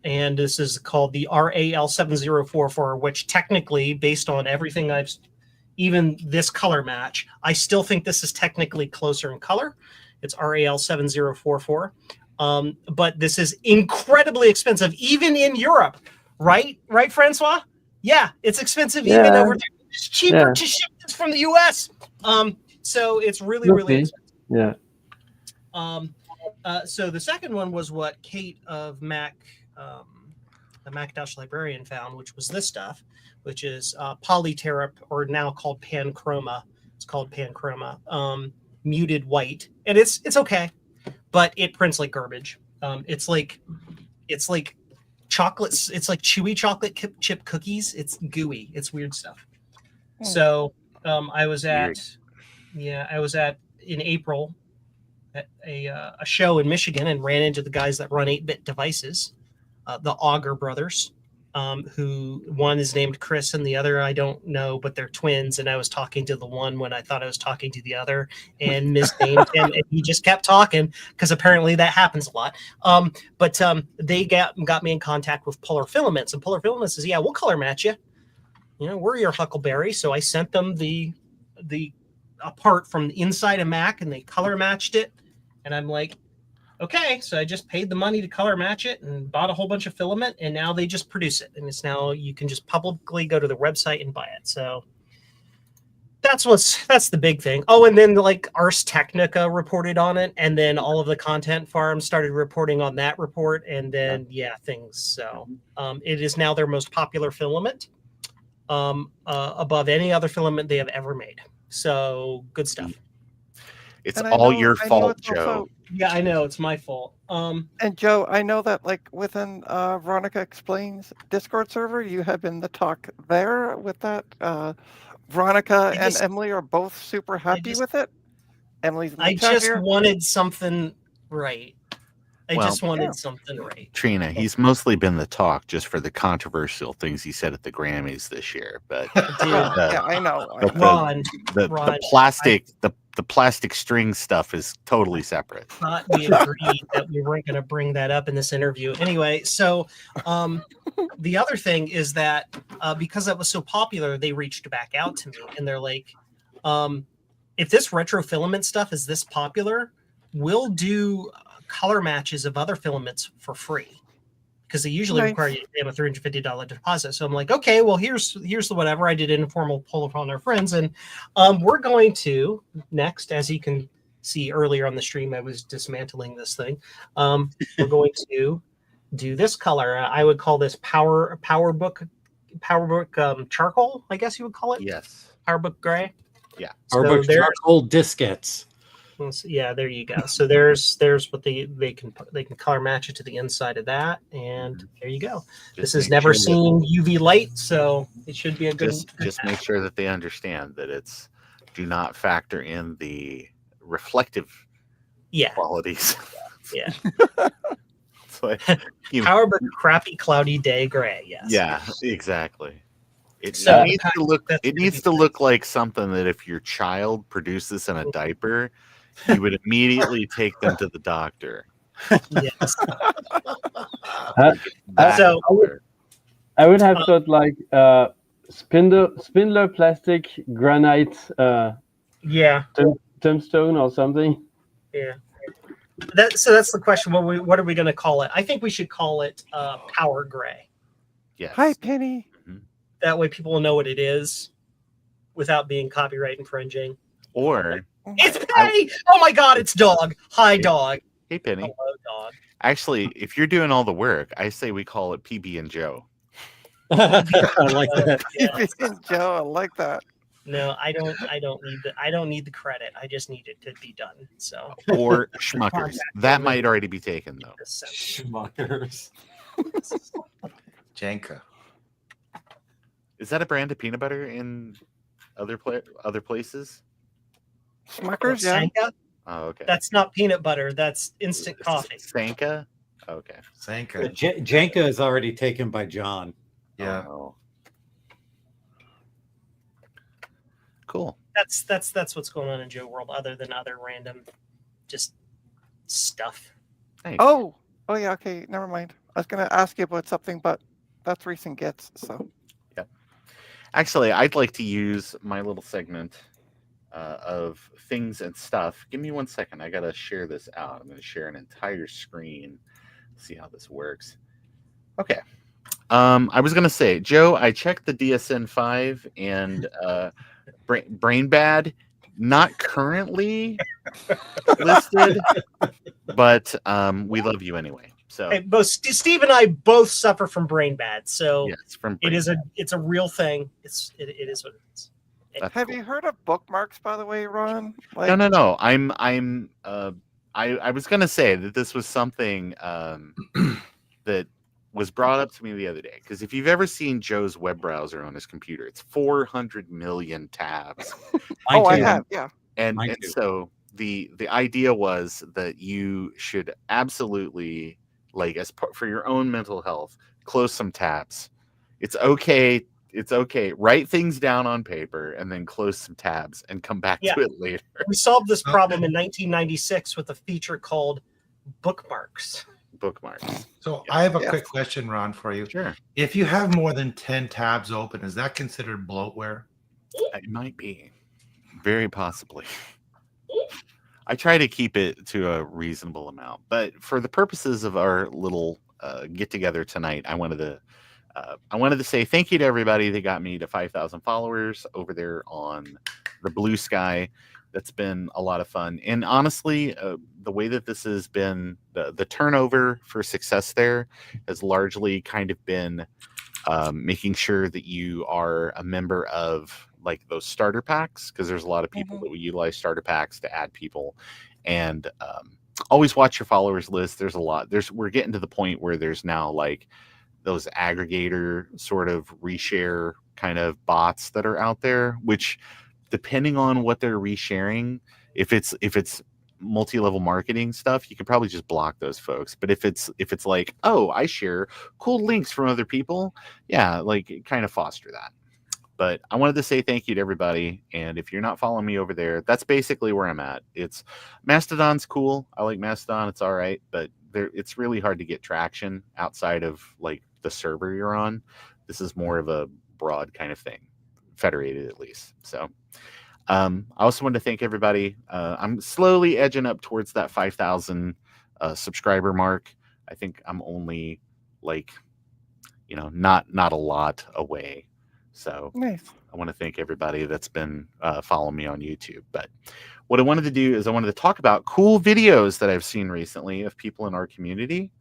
And this is called the RAL7044, which technically, based on everything even this color match, I still think this is technically closer in color. It's RAL7044. But this is incredibly expensive, even in Europe. Right, Francois? Yeah, it's expensive even over there. It's cheaper to ship this from the US. So it's really expensive. Yeah. So the second one was what Kate of Mac, the Macintosh librarian, found, which was this stuff, which is polyterap, or now called panchroma. It's called panchroma, muted white, and it's okay. but it prints like garbage. It's like chocolates. It's like chewy chocolate chip cookies. It's gooey. It's weird stuff. So I was at in April at a show in Michigan and ran into the guys that run 8-bit devices, the Auger brothers, who one is named Chris and the other I don't know, but they're twins. And I was talking to the one when I thought I was talking to the other and misnamed him, and he just kept talking because apparently that happens a lot. But they got me in contact with Polar Filaments, and Polar Filaments says, "Yeah, we'll color match you. You know, we're your Huckleberry." So I sent them the apart from the inside of Mac, and they color matched it. And I'm like, okay, so I just paid the money to color match it and bought a whole bunch of filament, and now they just produce it. And it's now you can just publicly go to the website and buy it. So that's the big thing. Oh, and then like Ars Technica reported on it, and then all of the content farms started reporting on that report, and then things. So it is now their most popular filament, above any other filament they have ever made. So good stuff. It's And all your fault, Joe. Also, Yeah, I know it's my fault. and Joe, I know that like within Veronica Explains Discord server, you have been the talk there with that. Veronica and Emily are both super happy with it. Emily's in the chat here. Wanted something right. I just wanted something right. Trina, he's mostly been the talk just for the controversial things he said at the Grammys this year. But yeah, I know. The plastic string stuff is totally separate. Thought we agreed that we weren't going to bring that up in this interview. Anyway, so the other thing is that because that was so popular, they reached back out to me and they're like, if this retro filament stuff is this popular, we'll do color matches of other filaments for free, because they usually require you to pay a $350 deposit. So I'm like, okay, well, here's the whatever. I did an informal poll upon our friends, and we're going to next, as you can see earlier on the stream, I was dismantling this thing. We're going to do this color. I would call this PowerBook charcoal, I guess you would call it. Yes. PowerBook gray. Yeah. PowerBook charcoal diskettes. Yeah, there you go. So there's what they can color match it to the inside of that, and there you go. This has never seen UV light, so it should be a good. Just make sure that they understand that it's do not factor in the reflective qualities. Yeah. It's like, PowerBook crappy cloudy day gray. Yes. Yeah, exactly. It needs to look like something that if your child produced this in a diaper, you would immediately take them to the doctor. Yes. I would have thought like spindler plastic granite tombstone or something. Yeah. So that's the question. What are we going to call it? I think we should call it Power Gray. Yes. Hi, Penny. That way people will know what it is without being copyright infringing. Or it's Penny! Oh my god, it's Dog. Hi, Dog. Hey, Penny. Hello, Dog. Actually, if you're doing all the work, I say we call it PB and Joe. I like that. PB and Joe, I like that. No, I don't need the credit. I just need it to be done. So or Schmuckers. That might already be taken though. Schmuckers. Janka. Is that a brand of peanut butter in other places? Schmuckers, yeah. Sanka? Oh, okay. That's not peanut butter. That's instant coffee. Sanka? Okay. Sanka. Janka is already taken by John. Yeah. Oh. Cool. That's what's going on in Joe World, other than other random just stuff. Thanks. Oh yeah, okay, never mind. I was gonna ask you about something, but that's recent gets, so. Yeah. Actually, I'd like to use my little segment of things and stuff. Give me 1 second. I gotta share this out. I'm gonna share an entire screen. See how this works. Okay. I was gonna say, Joe, I checked the DSN-5 and Brain Bad, not currently listed, but we love you anyway. So hey, both Steve and I both suffer from brain bad, so yes, from it's a real thing. It is what it is. Have you heard of bookmarks, by the way, Ron? No. I'm I was gonna say that this was something that was brought up to me the other day, because if you've ever seen Joe's web browser on his computer, it's 400 million tabs. Oh, I too. have. Yeah. And Mine and too. so the idea was that you should absolutely, like, for your own mental health, close some tabs. It's okay. It's okay. Write things down on paper and then close some tabs and come back Yeah. to it later. We solved this problem in 1996 with a feature called bookmarks. Bookmarks. So I have a Yes. quick question, Ron, for you. Sure. If you have more than 10 tabs open, is that considered bloatware? It might be. Very possibly. I try to keep it to a reasonable amount, but for the purposes of our little get together tonight, I wanted to say thank you to everybody that got me to 5,000 followers over there on the Blue Sky. That's been a lot of fun, and honestly, the way that this has been, the turnover for success there has largely kind of been making sure that you are a member of, like, those starter packs, because there's a lot of people that will utilize starter packs to add people, and always watch your followers list. There's a lot. We're getting to the point where there's now, like, those aggregator sort of reshare kind of bots that are out there, which, depending on what they're resharing, if it's multi-level marketing stuff, you can probably just block those folks. But if it's like, oh, I share cool links from other people, yeah, like, kind of foster that. But I wanted to say thank you to everybody, and if you're not following me over there, that's basically where I'm at. It's Mastodon's cool. I like Mastodon. It's all right, but it's really hard to get traction outside of, like, the server you're on. This is more of a broad kind of thing, federated at least. So I also wanted to thank everybody. I'm slowly edging up towards that 5,000 subscriber mark. I think I'm only, like, not a lot away. So Nice. I want to thank everybody that's been following me on YouTube. But what I wanted to do is I wanted to talk about cool videos that I've seen recently of people in our community.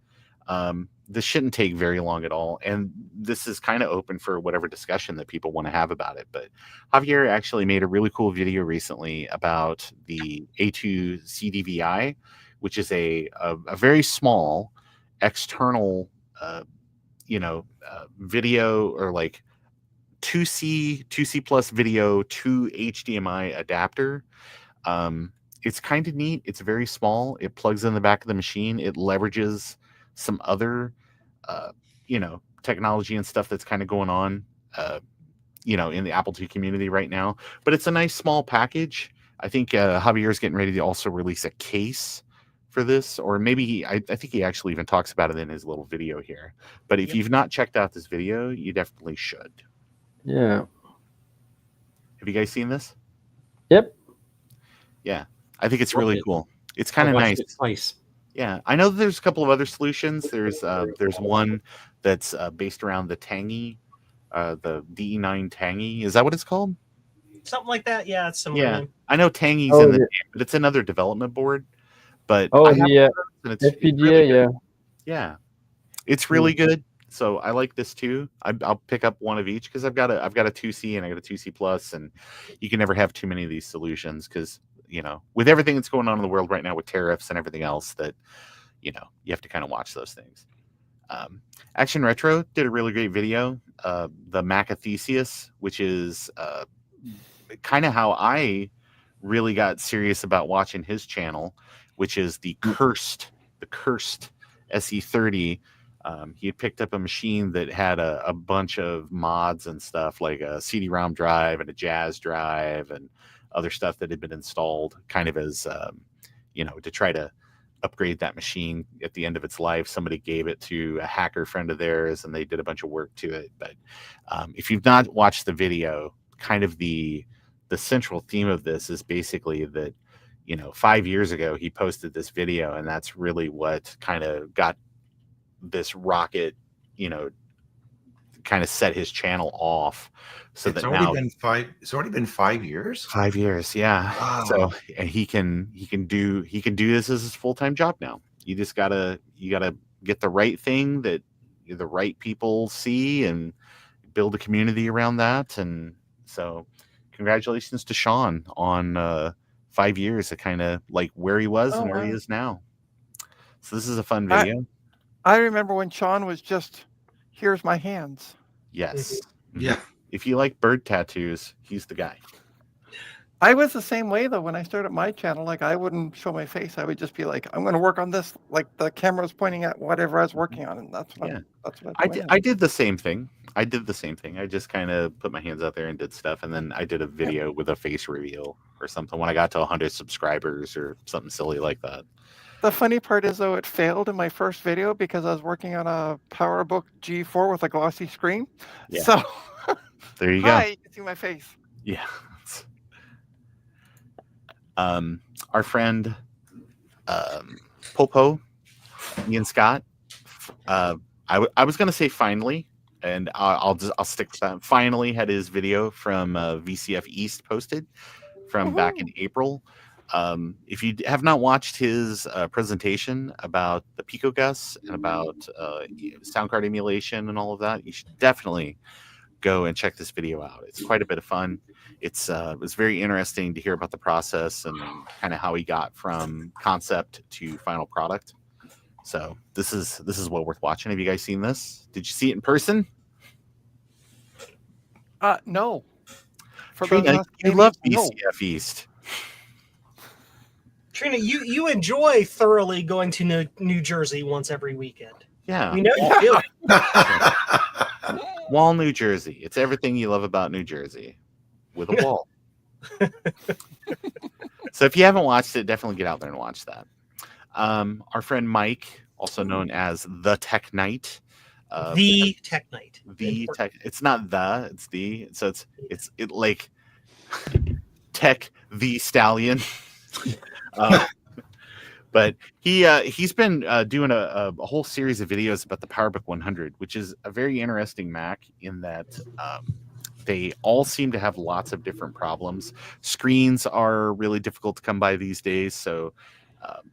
This shouldn't take very long at all, and this is kind of open for whatever discussion that people want to have about it. But Javier actually made a really cool video recently about the A2 CDVI, which is a very small external video, or like 2C plus video to HDMI adapter. It's kind of neat. It's very small. It plugs in the back of the machine. It leverages some other technology and stuff that's kind of going on in the Apple II community right now. But it's a nice small package. I think Javier is getting ready to also release a case for this, or maybe I think he actually even talks about it in his little video here. But if you've not checked out this video, you definitely should. Yeah. Have you guys seen this? Yep. Yeah, I think it's really cool. It's kind of I nice. watched it twice. Yeah, I know that there's a couple of other solutions. There's one that's based around the Tangy, the DE9 Tangy. Is that what it's called? Something like that. Yeah, it's similar. Yeah, name. I know Tangy's Oh, in the yeah. name, but it's another development board. But Oh, I have the one, and it's FPGA, really good. yeah. Yeah, it's really good. So I like this too. I'll pick up one of each, because I've got a 2C and I got a 2C plus, and you can never have too many of these solutions, because with everything that's going on in the world right now with tariffs and everything else, that you have to kind of watch those things. Action Retro did a really great video, the Macathesius, which is kind of how I really got serious about watching his channel, which is the cursed SE30. He had picked up a machine that had a bunch of mods and stuff, like a CD-ROM drive and a Jazz drive and other stuff that had been installed, kind of as to try to upgrade that machine at the end of its life. Somebody gave it to a hacker friend of theirs, and they did a bunch of work to it. But if you've not watched the video, kind of the central theme of this is basically that 5 years ago he posted this video, and that's really what kind of got this rocket, kind of set his channel off. So It's that already now been 5 years. 5 years, yeah. Wow. So, and he can do this as his full-time job now. You just gotta get the right thing that the right people see, and build a community around that. And so congratulations to Sean on 5 years of kind of like where he was Oh, and where he wow. is now. So this is a fun I- video. I remember when Sean was just, here's my hands. Yes. Mhm. Yeah. If you like bird tattoos, he's the guy. I was the same way though when I started my channel. Like I wouldn't show my face. I would just be like, I'm going to work on this. Like the camera was pointing at whatever I was working on, and that's what Yeah. that's what I went did, in. I did the same thing. I just kind of put my hands out there and did stuff, and then I did a video with a face reveal or something when I got to 100 subscribers or something silly like that. The funny part is though it failed in my first video because I was working on a PowerBook G4 with a glossy screen. Yeah. So There you hi, go. you can see my face. Yeah. Our friend Popo, Ian Scott. I was gonna say finally, and I'll stick with that. Finally, had his video from VCF East posted from back in April. If you have not watched his presentation about the Pico Gus and about sound card emulation and all of that, you should definitely go and check this video out. It's quite a bit of fun. It was very interesting to hear about the process and kind of how he got from concept to final product. So this is well worth watching. Have you guys seen this? Did you see it in person? No. For Trina, those you love Canadians, no. BCF East. Trina, you enjoy thoroughly going to New Jersey once every weekend. Yeah. We know you do. Wall, New Jersey. It's everything you love about New Jersey with a wall. So if you haven't watched it, definitely get out there and watch that. Our friend Mike, also known as the Tech Knight. The Tech Knight. The Tech. It's not the. It's the. So it's like Tech the Stallion. But he's been doing a whole series of videos about the PowerBook 100, which is a very interesting Mac in that they all seem to have lots of different problems. Screens are really difficult to come by these days, so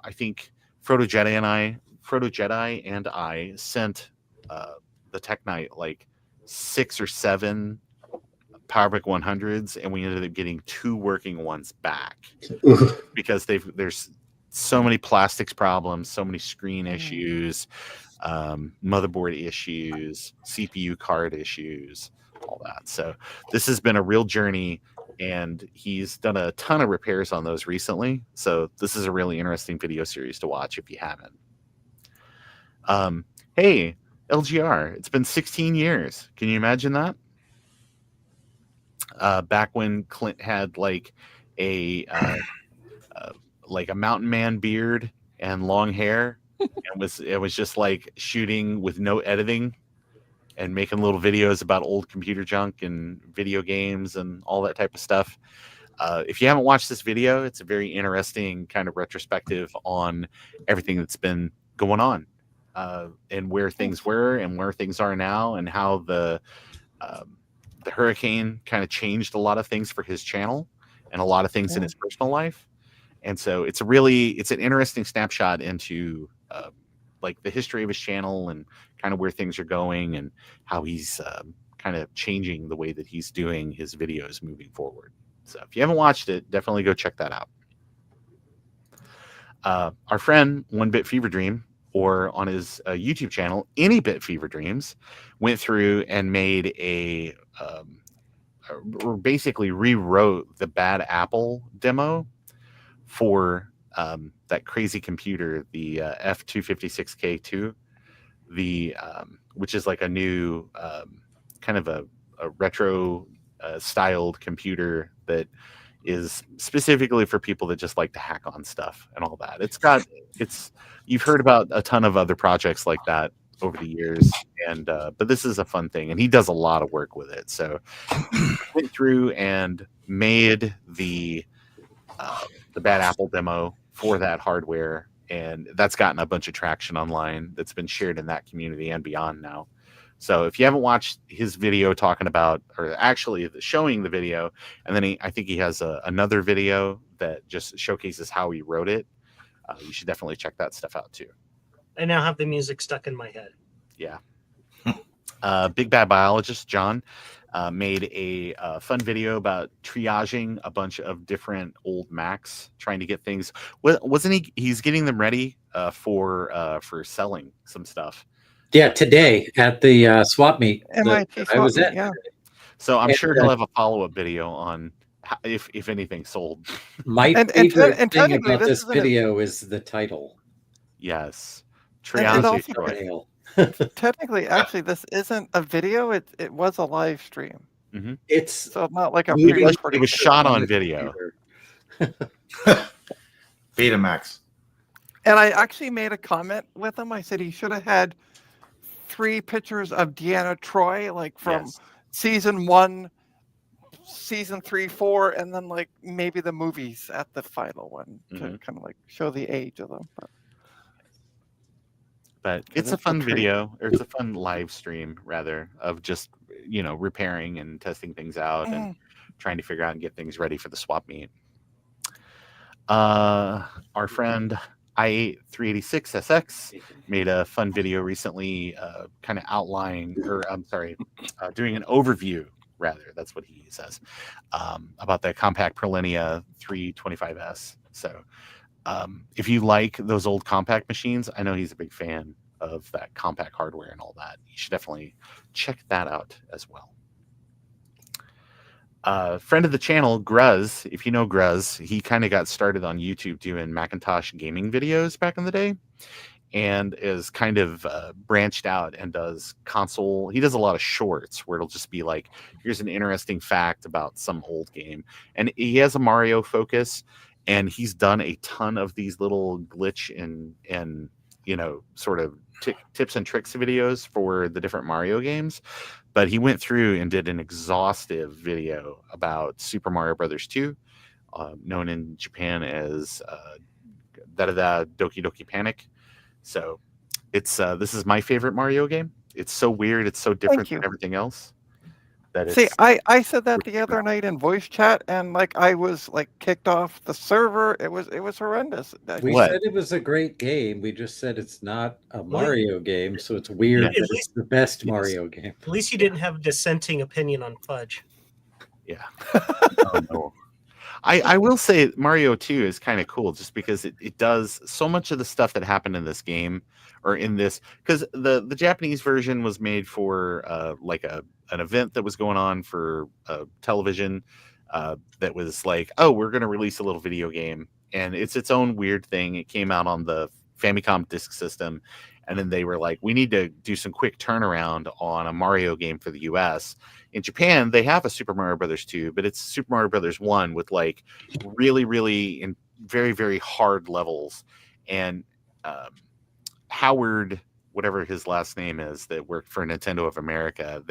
I think Frodo Jedi and I sent the Tech Knight like 6 or 7 PowerBook 100s, and we ended up getting 2 working ones back because there's so many plastics problems, so many screen issues, motherboard issues, CPU card issues, all that. So this has been a real journey, and he's done a ton of repairs on those recently. So this is a really interesting video series to watch if you haven't. Hey, LGR, it's been 16 years. Can you imagine that? Back when Clint had like a mountain man beard and long hair, and it was just like shooting with no editing and making little videos about old computer junk and video games and all that type of stuff. If you haven't watched this video, it's a very interesting kind of retrospective on everything that's been going on and where things were and where things are now, and how the hurricane kind of changed a lot of things for his channel and a lot of things in his personal life. And so it's an interesting snapshot into like the history of his channel and kind of where things are going and how he's kind of changing the way that he's doing his videos moving forward. So if you haven't watched it, definitely go check that out. Our friend One Bit Fever Dream, or on his YouTube channel, Any Bit Fever Dreams, went through and made basically rewrote the Bad Apple demo for that crazy computer, the F256K2, which is like a new kind of a retro styled computer that is specifically for people that just like to hack on stuff and all that. You've heard about a ton of other projects like that over the years, and but this is a fun thing, and he does a lot of work with it. So he went through and made the Bad Apple demo for that hardware, and that's gotten a bunch of traction online that's been shared in that community and beyond now. So if you haven't watched his video talking about, or actually showing the video, and then I think he has another video that just showcases how he wrote it, you should definitely check that stuff out too. I now have the music stuck in my head. Yeah. Big Bad Biologist John made a fun video about triaging a bunch of different old Macs, trying to get things. Wasn't he? He's getting them ready for selling some stuff. Yeah, today at the swap meet that MIT I was swap meet, at. yeah. So I'm And, sure he'll have a follow-up video on if anything sold. My And favorite thing technically, about this this isn't video is the title. Yes, And triage also, Troy. Trail. technically, actually, this isn't a video. It was a live stream, It's so not like a Moving It pre-recorded. was shot on video. Betamax. And I actually made a comment with him. I said he should have had 3 pictures of Deanna Troy, like from Yes. season 1, season 3, 4, and then like maybe the movies at the final one to kind of like show the age of them. But it's a it's a fun treat. video, or it's a fun live stream rather, of just repairing and testing things out and trying to figure out and get things ready for the swap meet. Our friend I8386SX made a fun video recently, kind of outlining, or I'm sorry, doing an overview, rather, that's what he says, about the Compact Prolinia 325S. So if you like those old compact machines, I know he's a big fan of that compact hardware and all that. You should definitely check that out as well. Friend of the channel, Gruz, if you know Gruz, he kind of got started on YouTube doing Macintosh gaming videos back in the day, and is kind of branched out and does console. He does a lot of shorts where it'll just be like, here's an interesting fact about some old game. And he has a Mario focus, and he's done a ton of these little glitch and sort of tips and tricks videos for the different Mario games. But he went through and did an exhaustive video about Super Mario Brothers 2, known in Japan as Doki Doki Panic. So it's this is my favorite Mario game. It's so weird. It's so different than everything else. See, I said that the other night in voice chat, and like I was like kicked off the server. It was horrendous. We said it was a great game. We just said it's not a Mario game, so it's weird that it's the best Mario game. At least you didn't have a dissenting opinion on Fudge. Yeah. Oh, no. I will say Mario 2 is kind of cool just because it does so much of the stuff that happened in this game, or in this, because the Japanese version was made for like an event that was going on for television, that was like, oh, we're going to release a little video game, and it's its own weird thing. It came out on the Famicom Disk System, and then they were like, we need to do some quick turnaround on a Mario game for the US. In Japan, they have a Super Mario Brothers 2, but it's Super Mario Brothers 1 with like really, really in very, very hard levels. And Howard, whatever his last name is, that worked for Nintendo of America,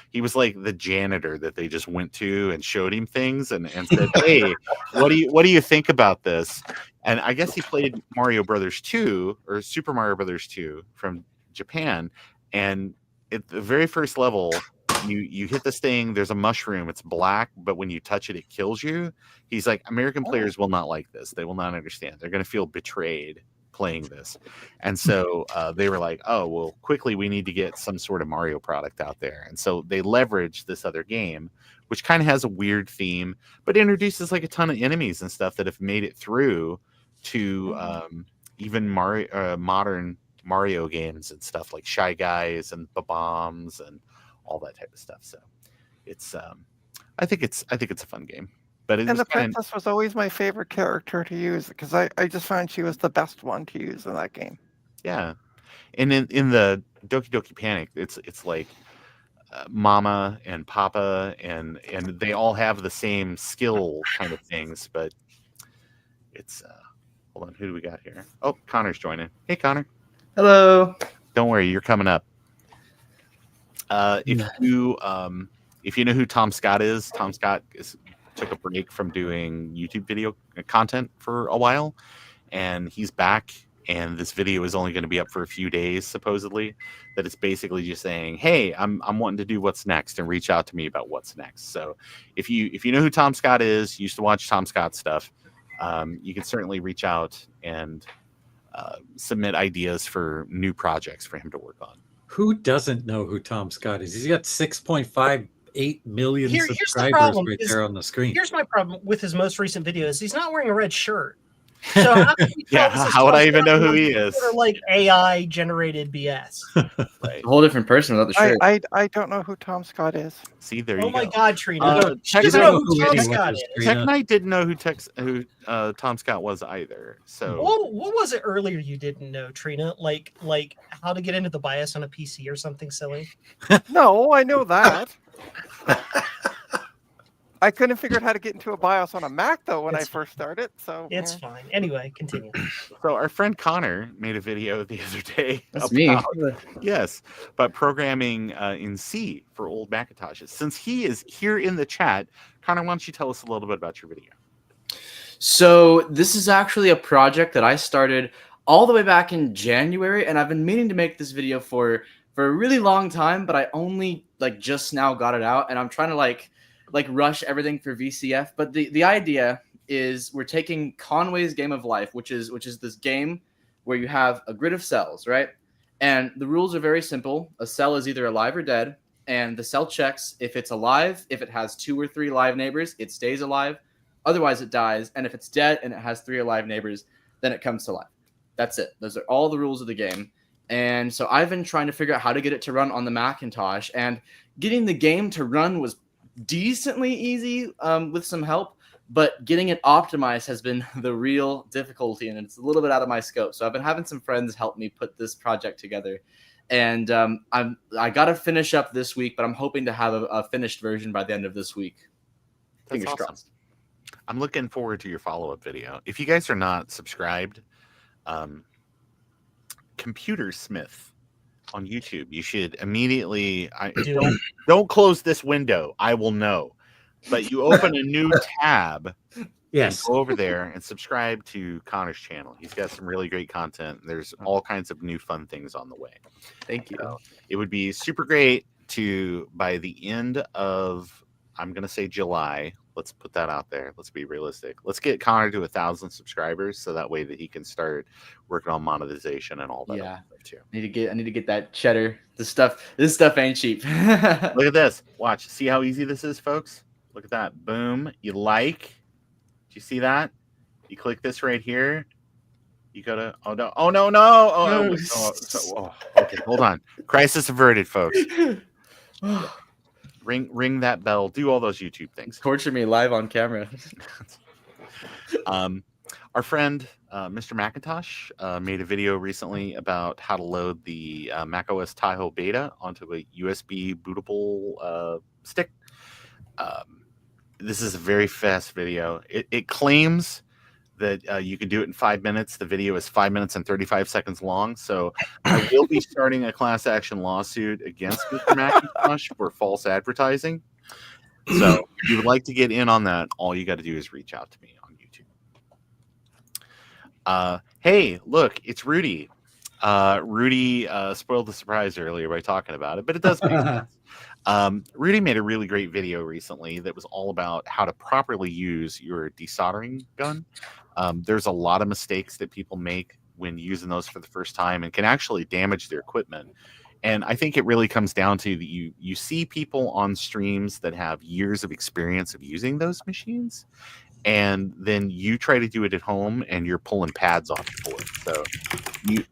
he was like the janitor that they just went to and showed him things and said, hey, what do you think about this? And I guess he played Mario Brothers 2 or Super Mario Brothers 2 from Japan, and at the very first level, you hit this thing, there's a mushroom, it's black, but when you touch it, it kills you. He's like, American players will not like this. They will not understand. They're going to feel betrayed playing this. And so they were like, oh, well, quickly, we need to get some sort of Mario product out there. And so they leveraged this other game, which kind of has a weird theme, but introduces like a ton of enemies and stuff that have made it through to even modern Mario games and stuff like Shy Guys and Bombs and all that type of stuff. So it's I think it's a fun game. But and the princess was always my favorite character to use, because I just found she was the best one to use in that game. Yeah, and in the Doki Doki Panic, it's like Mama and Papa, and they all have the same skill kind of things, but it's hold on, who do we got here? Oh, Connor's joining. Hey, Connor. Hello. Don't worry, you're coming up. If you know who Tom Scott is, Tom Scott took a break from doing YouTube video content for a while, and he's back. And this video is only going to be up for a few days, supposedly. That it's basically just saying, "Hey, I'm wanting to do what's next, and reach out to me about what's next." So, if you know who Tom Scott is, you used to watch Tom Scott stuff, you can certainly reach out and submit ideas for new projects for him to work on. Who doesn't know who Tom Scott is? He's got 6.58 million Here's the subscribers problem, right is- there on the screen. Here's my problem with his most recent video is he's not wearing a red shirt. So how, can you tell Yeah, this is how would Tom I even Scott know who or he this is? Sort of like AI generated BS. Right. A whole different person without the shirt. I don't know who Tom Scott is. See, there Oh you my go. God, Trina! She Tech doesn't Knight- know who Tom anyone Scott is, is. Trina. Tech Knight didn't know who Tom Scott was either. So What was it earlier you didn't know, Trina? Like how to get into the BIOS on a PC or something silly? No, I know that. I couldn't figure out how to get into a BIOS on a Mac though when I It's first started. So It's fine. Anyway, continue. So our friend Connor made a video the other day That's me. about programming in C for old Macintoshes. Since he is here in the chat, Connor, why don't you tell us a little bit about your video? So this is actually a project that I started all the way back in January, and I've been meaning to make this video for a really long time, but I only just now got it out, and I'm trying to like rush everything for VCF. But the idea is we're taking Conway's Game of Life, which is this game where you have a grid of cells, right? And the rules are very simple. A cell is either alive or dead, and the cell checks if it's alive. If it has 2 or 3 live neighbors, it stays alive. Otherwise, it dies. And if it's dead and it has 3 alive neighbors, then it comes to life. That's it. Those are all the rules of the game. And so I've been trying to figure out how to get it to run on the Macintosh, and getting the game to run was decently easy with some help, but getting it optimized has been the real difficulty, and it's a little bit out of my scope. So I've been having some friends help me put this project together, and I got to finish up this week, but I'm hoping to have a finished version by the end of this week. That's Fingers awesome. crossed. I'm looking forward to your follow-up video. If you guys are not subscribed, Computer Smith on YouTube, you should immediately don't close this window. I will know. But you open a new tab. Yes. Go over there and subscribe to Connor's channel. He's got some really great content. There's all kinds of new fun things on the way. Thank you. So it would be super great to, by the end of, I'm going to say July, let's put that out there. Let's be realistic. Let's get Connor to 1,000 subscribers so that way that he can start working on monetization and all that Yeah. other stuff too. I need to get that cheddar. This stuff ain't cheap. Look at this. Watch. See how easy this is, folks? Look at that. Boom. You like. Do you see that? You click this right here. You go to, oh no. Okay, hold on. Crisis averted, folks. Ring that bell. Do all those YouTube things. Torture me live on camera. Our friend Mr. Macintosh made a video recently about how to load the macOS Tahoe beta onto a USB bootable stick. This is a very fast video. It claims that you can do it in 5 minutes. The video is 5 minutes and 35 seconds long. So I will be starting a class action lawsuit against Mr. Macintosh for false advertising. So if you would like to get in on that, all you got to do is reach out to me on YouTube. Hey, look, it's Rudy. Rudy spoiled the surprise earlier by talking about it, but it does make sense. Rudy made a really great video recently that was all about how to properly use your desoldering gun. There's a lot of mistakes that people make when using those for the first time and can actually damage their equipment. And I think it really comes down to that you see people on streams that have years of experience of using those machines, and then you try to do it at home and you're pulling pads off the board. So you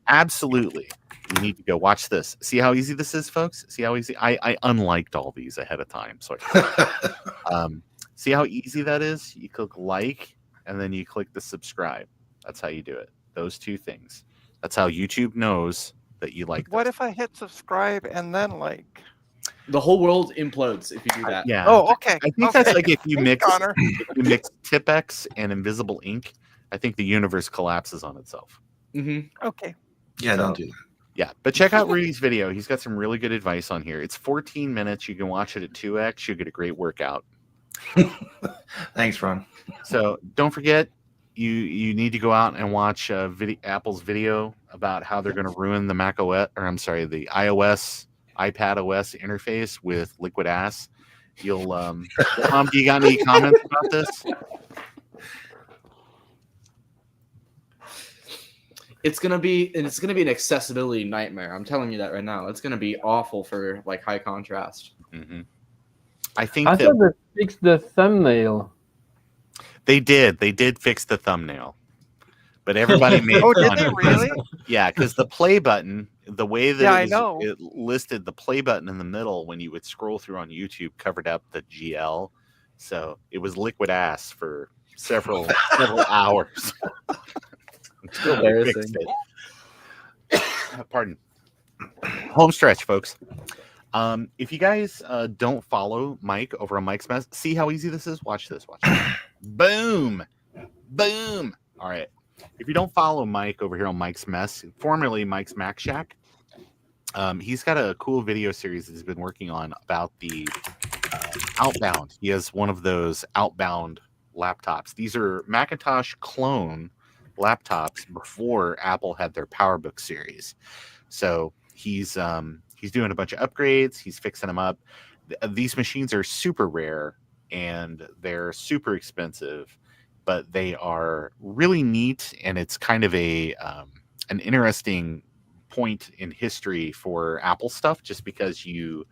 need to go watch this. See how easy this is, folks? See how easy? I unliked all these ahead of time. So see how easy that is? You click like, and then you click the subscribe. That's how you do it. Those two things. That's how YouTube knows that you like what this. if I hit subscribe and then like? The whole world implodes if you do that. Yeah. Oh, okay. I think that's like if you Thanks, mix Connor. Tipex and Invisible Ink, I think the universe collapses on itself. Mm-hmm. Okay. Yeah, don't do that. Yeah, but check out Rudy's video. He's got some really good advice on here. It's 14 minutes. You can watch it at 2x. You'll get a great workout. Thanks, Ron. So don't forget, you need to go out and watch Apple's video about how they're going to ruin the the iOS, iPad OS interface with Liquid Ass. You'll, Tom, do you got any comments about this? it's gonna be an accessibility nightmare. I'm telling you that right now. It's gonna be awful for like high contrast. Mm-hmm. I think I that thought they fixed the thumbnail. they did fix the thumbnail, but everybody made Oh, did fun they of it 'cause- really? yeah, because the play button, the way that Yeah, it I was know. it listed the play button in the middle when you would scroll through on YouTube covered up the GL, so it was liquid ass for several hours until they fixed Embarrassing. it. Pardon. Home stretch, folks. If you guys don't follow Mike over on Mike's Mess, see how easy this is? Watch this. Watch this. Boom. Boom. All right. If you don't follow Mike over here on Mike's Mess, formerly Mike's Mac Shack, he's got a cool video series that he's been working on about the Outbound. He has one of those Outbound laptops. These are Macintosh clone laptops before Apple had their PowerBook series. So he's doing a bunch of upgrades. He's fixing them up. These machines are super rare and they're super expensive, but they are really neat. And it's kind of an interesting point in history for Apple stuff, just because you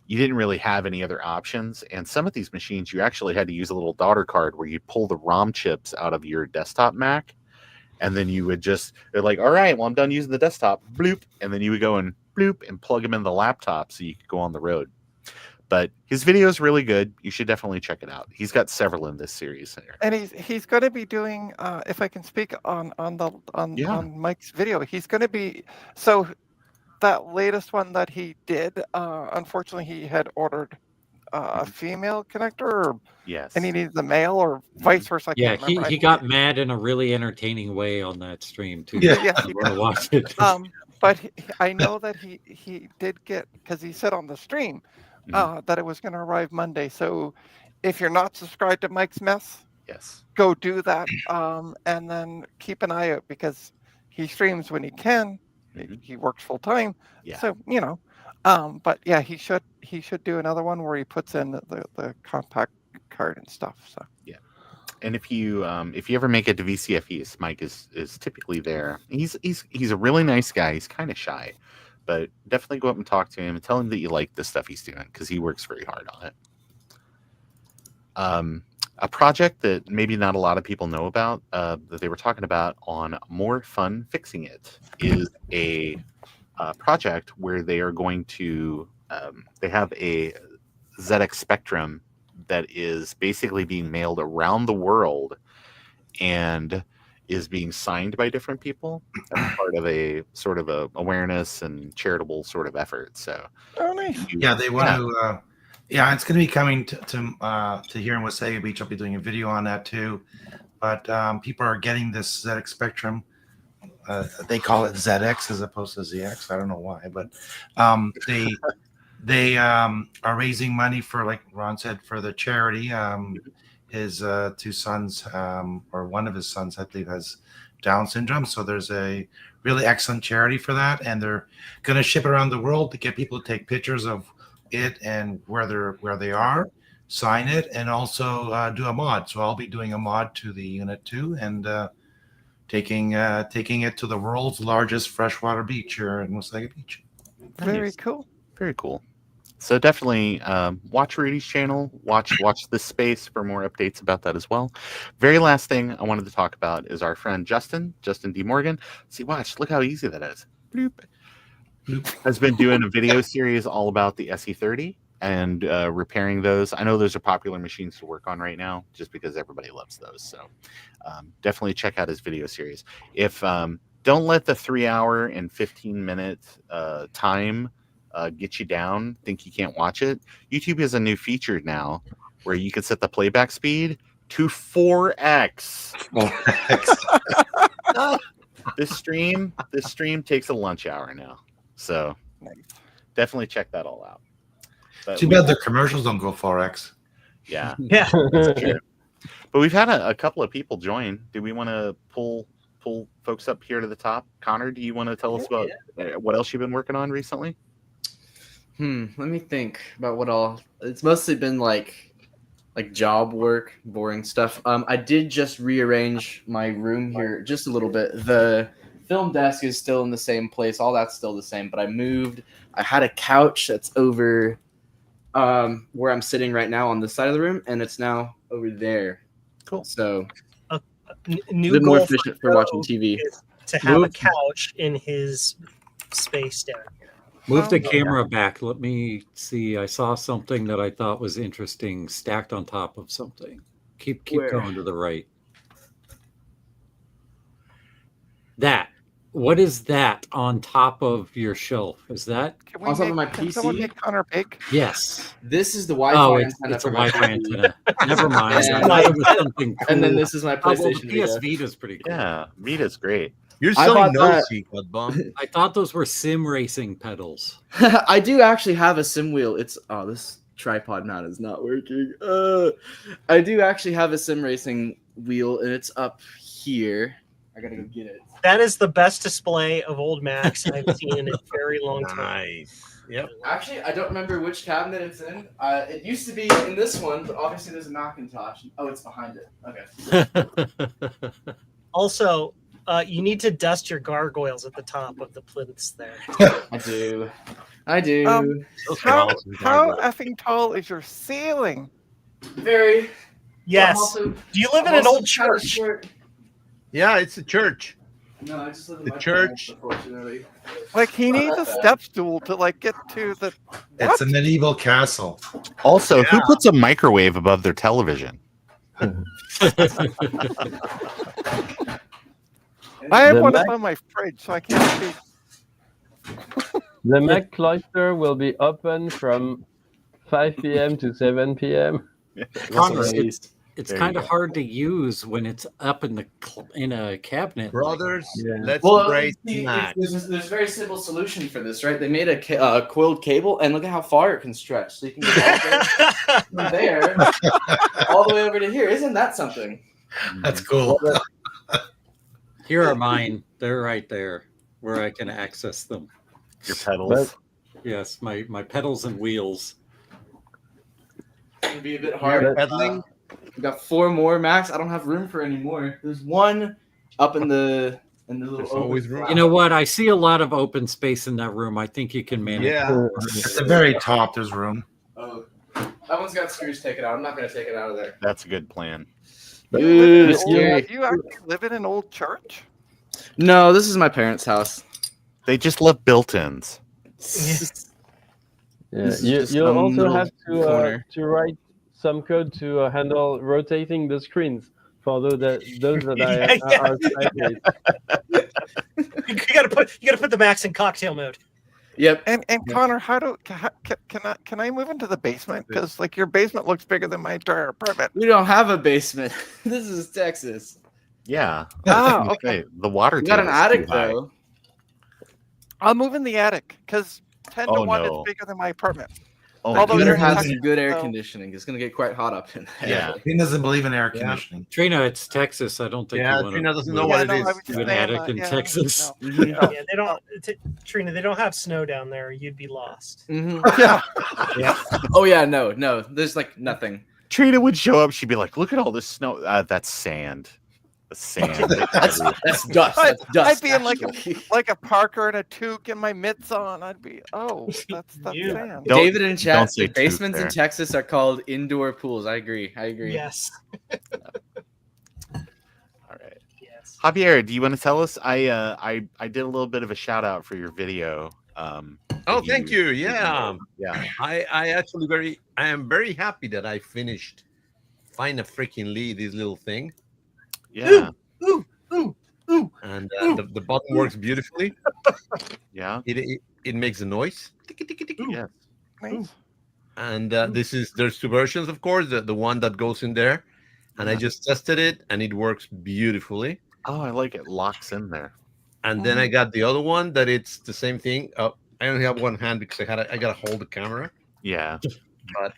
didn't really have any other options. And some of these machines, you actually had to use a little daughter card where you pull the ROM chips out of your desktop Mac. And then you would they're like, all right, well, I'm done using the desktop, bloop. And then you would go and bloop and plug them in the laptop so you could go on the road. But his video is really good. You should definitely check it out. He's got several in this series. And he's going to be doing, if I can speak on Mike's video, he's going to be, so that latest one that he did, unfortunately, he had ordered a female connector, or, Yes. and he needed the male, or vice versa. I Yeah, can't remember. he got mad in a really entertaining way on that stream too. Yeah. Yes, I want to watch it. but I know that he did get, because he said on the stream that it was going to arrive Monday. So if you're not subscribed to Mike's Mess, Yes, go do that, and then keep an eye out, because he streams when he can. He works full time. Yeah. So but yeah, he should do another one where he puts in the compact card and stuff. So yeah. And if you ever make it to VCFEs, Mike is typically there. He's a really nice guy. He's kind of shy, but definitely go up and talk to him and tell him that you like the stuff he's doing, because he works very hard on it. A project that maybe not a lot of people know about, that they were talking about on More Fun Fixing It, is a project where they are going to they have a ZX Spectrum that is basically being mailed around the world and is being signed by different people as part of a sort of a awareness and charitable sort of effort. So nice. Yeah, they want to. Yeah, it's going to be coming to here in Wasaga Beach. I'll be doing a video on that too. But people are getting this ZX Spectrum. They call it ZX as opposed to ZX. I don't know why, but they are raising money for, like Ron said, for the charity. His two sons, or one of his sons, I believe, has Down syndrome. So there's a really excellent charity for that, and they're going to ship it around the world to get people to take pictures of it and where they are, sign it, and also do a mod. So I'll be doing a mod to the unit too, and taking it to the world's largest freshwater beach here in Wasaga Beach. Very cool. Very cool. So definitely watch Rudy's channel. Watch this space for more updates about that as well. Very last thing I wanted to talk about is our friend Justin D. Morgan. See, watch, look how easy that is. Bloop. Has been doing a video series all about the SE30 and repairing those. I know those are popular machines to work on right now, just because everybody loves those. So definitely check out his video series. If don't let the 3 hour and 15-minute time get you down, think you can't watch it. YouTube has a new feature now where you can set the playback speed to 4x. 4x. This stream takes a lunch hour now. So definitely check that all out. But Too bad the commercials don't go 4x. Yeah. Yeah. That's true. But we've had a couple of people join. Do we want to pull folks up here to the top? Connor, do you want to tell us about what else you've been working on recently? Let me think about what all. It's mostly been like like job work, boring stuff. I did just rearrange my room here just a little bit. The film desk is still in the same place. All that's still the same, but I moved. I had a couch that's over where I'm sitting right now on this side of the room, and it's now over there. Cool. So New a bit more goal efficient for watching Joe TV. is to have a Move. couch in his space down here. Move the Oh, camera back. Let me see. I saw something that I thought was interesting stacked on top of something. Keep Where? going to the right. That. What is that on top of your shelf? Is that? Can, we On top of make, my can someone PC? make Connor big? Yes. This is the Wi-Fi Oh, antenna it's a for my Wi-Fi TV. antenna. Never mind. Yeah. I thought it was something cool. And then this is my Oh, well, the PlayStation PS Vita. Vita's pretty cool. Yeah, Vita's great. You're I so bought that. nosy, God bomb. I thought those were sim racing pedals. I do actually have a sim wheel. It's this tripod mount is not working. I do actually have a sim racing wheel, and it's up here. I gotta go get it. That is the best display of old Macs I've seen in a very long time. Nice. Yep. Actually, I don't remember which cabinet it's in. It used to be in this one, but obviously there's a Macintosh. Oh, it's behind it. Okay. Also, you need to dust your gargoyles at the top of the plinths there. I do. I do. How awesome how gargoyle. effing tall is your ceiling? Very. Yes. I'm also- Do you live in I'm an also old kinda church? short. Yeah, it's a church. No, I just live in The my church. parents, unfortunately. Like he needs a step stool to like get to the. It's a medieval castle. Also, who Yeah. puts a microwave above their television? I have The one Mac- above my fridge, so I can't see. The Mac cluster will be open from 5 p.m. to 7 p.m. Connor, Nice. it's There kind you of go. hard to use when it's up in in a cabinet. Brothers, Yeah. let's Well, embrace see, that. there's a very simple solution for this, right? They made a coiled cable, and look at how far it can stretch. So you can get from there all the way over to here. Isn't that something? That's cool. Here are mine. They're right there where I can access them. Your pedals. Yes, my pedals and wheels. It'd be a bit hard. You're pedaling? We got 4 more, Max. I don't have room for any more. There's one up in the little. There's open always room. flap. You know what? I see a lot of open space in that room. I think you can manage. Yeah. At the very top, there's room. Oh, that one's got screws taken out. I'm not gonna take it out of there. That's a good plan. You live in an It's old- scary. you actually live in an old church? No, this is my parents' house. They just love built-ins. Yeah, This is just you'll some also little have corner. to write some code to handle rotating the screens for those that Yeah, are sideways. you gotta put the Macs in cocktail mode. Yep. And Yeah. Connor, can I move into the basement? Because like your basement looks bigger than my entire apartment. We don't have a basement. This is Texas. Yeah. Oh, okay. Hey, the water We got an table's attic too high. though. I'll move in the attic because 10 to Oh, 1 no. is bigger than my apartment. Oh, Although Peter you're has Texas, some good air so- conditioning. It's gonna get quite hot up in there. Yeah. He doesn't believe in air Yeah. conditioning. Trina, it's Texas. I don't think Yeah, you want Trina doesn't know to what it no, is. I was just do an saying attic that, in yeah, Texas. no. Mhm. Yeah, they don't. Trina, they don't have snow down there. You'd be lost. Mhm. Yeah. Oh yeah, no. There's like nothing. Trina would show up. She'd be like, "Look at all this snow. That's sand. The sand." That's dust. That's dust. I'd be in like actually. like a Parker and a toque and my mitts on. I'd be that's You- sand. Don't- David in don't chat. say The basements tooth in there. Texas are called indoor pools. I agree. Yes. All right. Yes. Javier, do you want to tell us? I did a little bit of a shout out for your video. Oh, thank you. Yeah. Yeah. I am very happy that I finished Find a Freaking Lee, this little thing. Yeah. Ooh. And the button works beautifully. Yeah. It makes a noise. Yes. Nice. And there's 2 versions, of course. The one that goes in there, and I just tested it, and it works beautifully. Oh, I like it. Locks in there. And then I got the other one that it's the same thing. I only have one hand because I gotta hold the camera. Yeah. But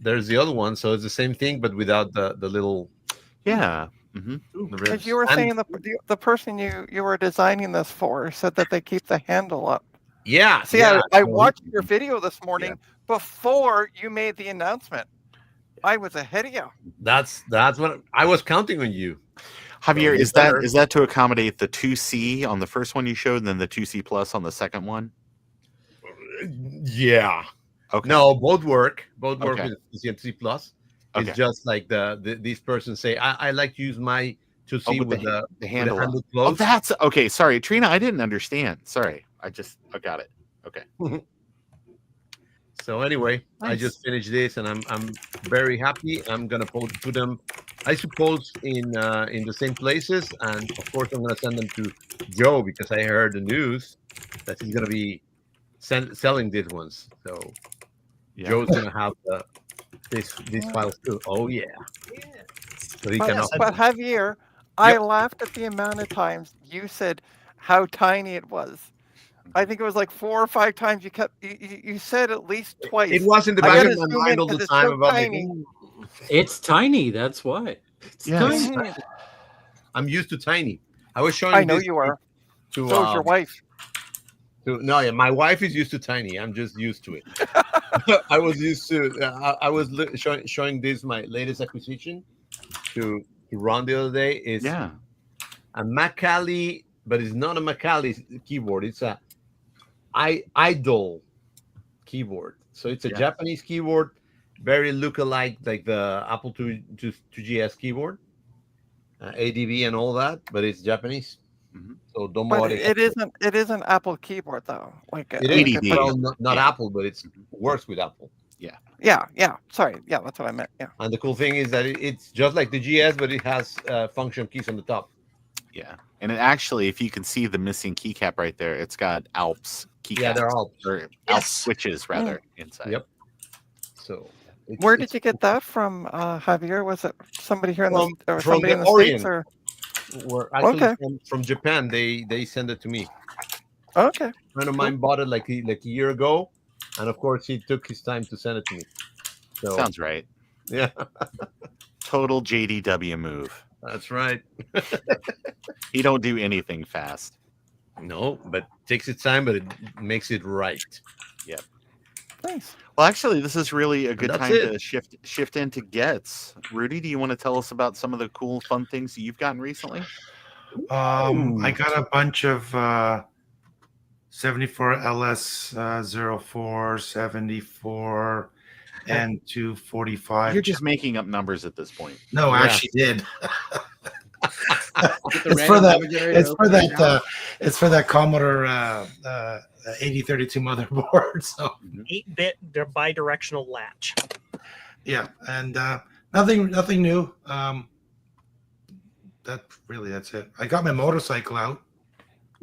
there's the other one, so it's the same thing, but without the little. Yeah. Mm-hmm. Because you were saying the person you were designing this for said that they keep the handle up. Yeah. See, yeah. I watched your video this morning before you made the announcement. I was ahead of you. That's what I was counting on you. Javier, So is that to accommodate the 2C on the first one you showed, and then the 2C plus on the second one? Yeah. Okay. No, both work. Both work Okay. with CMC plus. Okay. It's just like these persons say, I like to use my 2C with with the handle. handle Oh, closed. that's okay. Sorry, Trina, I didn't understand. Sorry, I got it. Okay. So anyway, I Nice. just finished this, and I'm very happy. I'm gonna put them, I suppose, in the same places, and of course I'm gonna send them to Joe because I heard the news that he's gonna be selling these ones. So Yeah. Joe's gonna have these files too. Oh yeah. So he can. But Javier, I laughed at the amount of times you said how tiny it was. I think it was like 4 or 5 times you said at least twice. It was in the I back gotta of my zoom mind in all the 'cause it's time so about tiny. It's tiny. That's why. It's Yes. tiny. I'm used to tiny. I was showing. I know this you are. To, So is your wife. No, yeah, my wife is used to tiny. I'm just used to it. I was used to. I was showing this my latest acquisition to Ron the other day. Is Yeah. a Macaulay, but it's not a Macaulay keyboard. It's a Idol keyboard. So it's a Yeah. Japanese keyboard, very look-alike like the Apple 2GS keyboard, ADB and all that, but it's Japanese. Mhm. So don't But worry. it isn't Apple keyboard though. Like It like is. ADB. Well, not Yeah. Apple, but it works with Apple. yeah. Sorry. Yeah, that's what I meant. Yeah. And the cool thing is that it's just like the GS, but it has function keys on the top. Yeah. And it actually, if you can see the missing keycap right there, it's got Alps keycaps. Yeah, they're all. or Alps Yes. switches rather inside. Yep. So Where did you get that from, Javier? Was it somebody here in From- the or from somebody the in the States Orient. or We're actually Okay. from Japan. They send it to me. okay? A friend of mine bought it like a year ago, and of course he took his time to send it to me. So Sounds right. yeah, Total JDW move. that's right. He don't do anything fast. No, but takes its time, but it makes it right. Nice. Well, actually, this is really a good that's time it. to shift into gets. Rudy, do you want to tell us about some of the cool, fun things that you've gotten recently? I got a bunch of 74 LS 04, 74, and 245. You're just making up numbers at this point. No, I Yeah. actually did. Get the It's for random that. number generator It's for open right that. now. It's for that Commodore 8032 motherboard. So 8-bit bidirectional latch. yeah, and nothing new. That's it. I got my motorcycle out.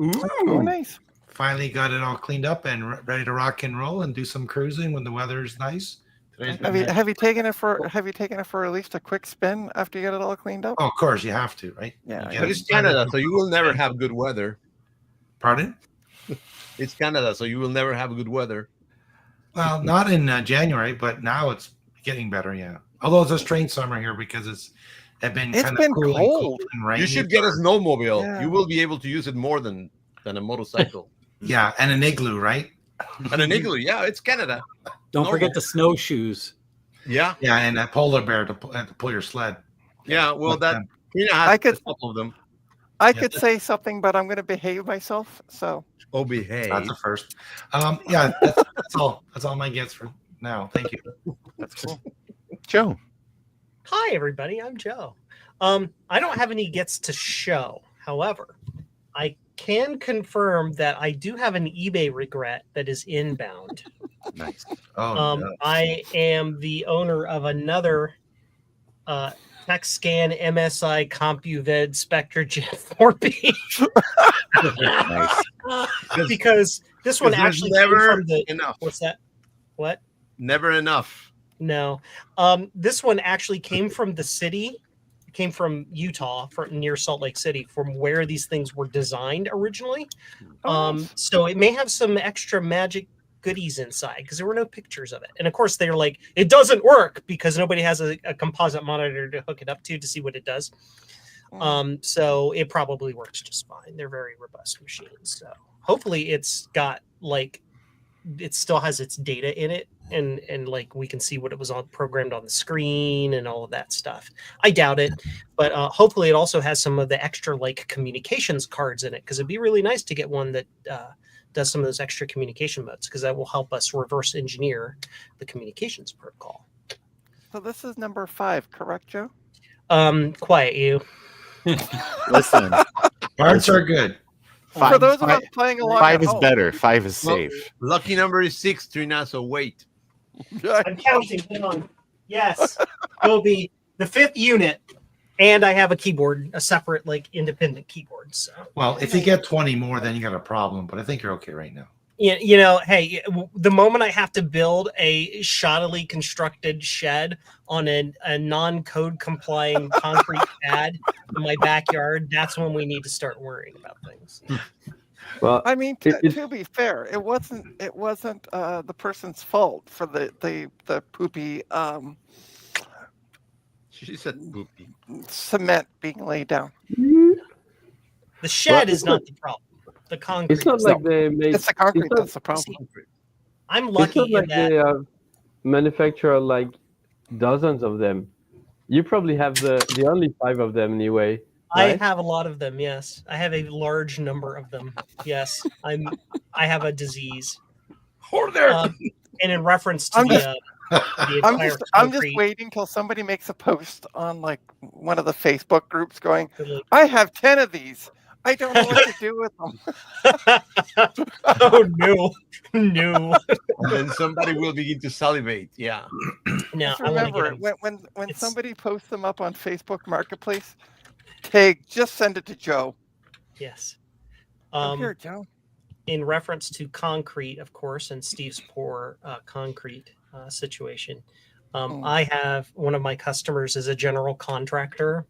Oh, nice. Finally got it all cleaned up and ready to rock and roll and do some cruising when the weather is nice. Today's Have you taken it for at least a quick spin after you get it all cleaned up? Oh, of course, you have to, right? Yeah, You yeah. But get it's it started. Canada, so you will never have good weather. Pardon? It's Canada, so you will never have good weather. Well, not in January, but now it's getting better. Yeah. Although it's a strange summer here because it's been It's kind been of cool cold. and rainy. You should get a snowmobile. Yeah. You will be able to use it more than a motorcycle. Yeah, and an igloo, right? And an igloo, yeah, it's Canada. Don't No. forget the snowshoes. Yeah, Yeah, and a polar bear to pull your sled. yeah. Well, But, that Tina has I could- a couple of them. I Yeah. could say something, but I'm going to behave myself. So Oh, behave. That's a first. Yeah, that's all. That's all my gets for now. Thank you. That's cool. Joe. Hi, everybody. I'm Joe. I don't have any gets to show. However, I can confirm that I do have an eBay regret that is inbound. Nice. Oh, no. I am the owner of another TechScan MSI CompuVed Spectre Jet 4B Nice. because this one There's actually came never from the. enough. What's that? What? Never enough. No. This one actually came from the city. It came from Utah, from near Salt Lake City, from where these things were designed originally. So it may have some extra magic goodies inside because there were no pictures of it. And of course, they're like, it doesn't work because nobody has a composite monitor to hook it up to see what it does. So it probably works just fine. They're very robust machines. So hopefully it's got like, it still has its data in it and like we can see what it was on programmed on the screen and all of that stuff. I doubt it, but hopefully it also has some of the extra like communications cards in it, because it'd be really nice to get one that does some of those extra communication modes, because that will help us reverse engineer the communications protocol. So this is number 5, correct, Joe? Quiet you. Listen, Parts are good. For those of us playing along, 5 at is home, better. 5 is Well, safe. Lucky number is 6, Trina. So wait. I'm counting. Hang on. Yes, it'll be the 5th unit, and I have a keyboard, a separate, like, independent keyboard. So, Well, if you get 20 more, then you got a problem. But I think you're okay right now. you know, hey, the moment I have to build a shoddily constructed shed on a non-code complying concrete pad in my backyard, that's when we need to start worrying about things. Well, I mean, to be fair, it wasn't the person's fault for the poopy She said poopy. cement being laid down. The shed Well, is not the problem. The concrete. it's not is like the they made. It's the concrete not- that's the problem. I'm It's lucky not in like that. they manufacture like dozens of them. You probably have the only 5 of them anyway. I right? have a lot of them. Yes, I have a large number of them. Yes, I have a disease. Hold there. And in reference to I'm the, just- the I'm entire just concrete, waiting till somebody makes a post on like one of the Facebook groups going, like, I have 10 of these. I don't know what to do with them. oh no, no, And then somebody will begin to salivate. Yeah. no! Just I want to remember, get them. when It's- somebody posts them up on Facebook Marketplace, just send it to Joe. Yes. Come here, Joe. In reference to concrete, of course, and Steve's poor concrete situation, I have one of my customers is a general contractor.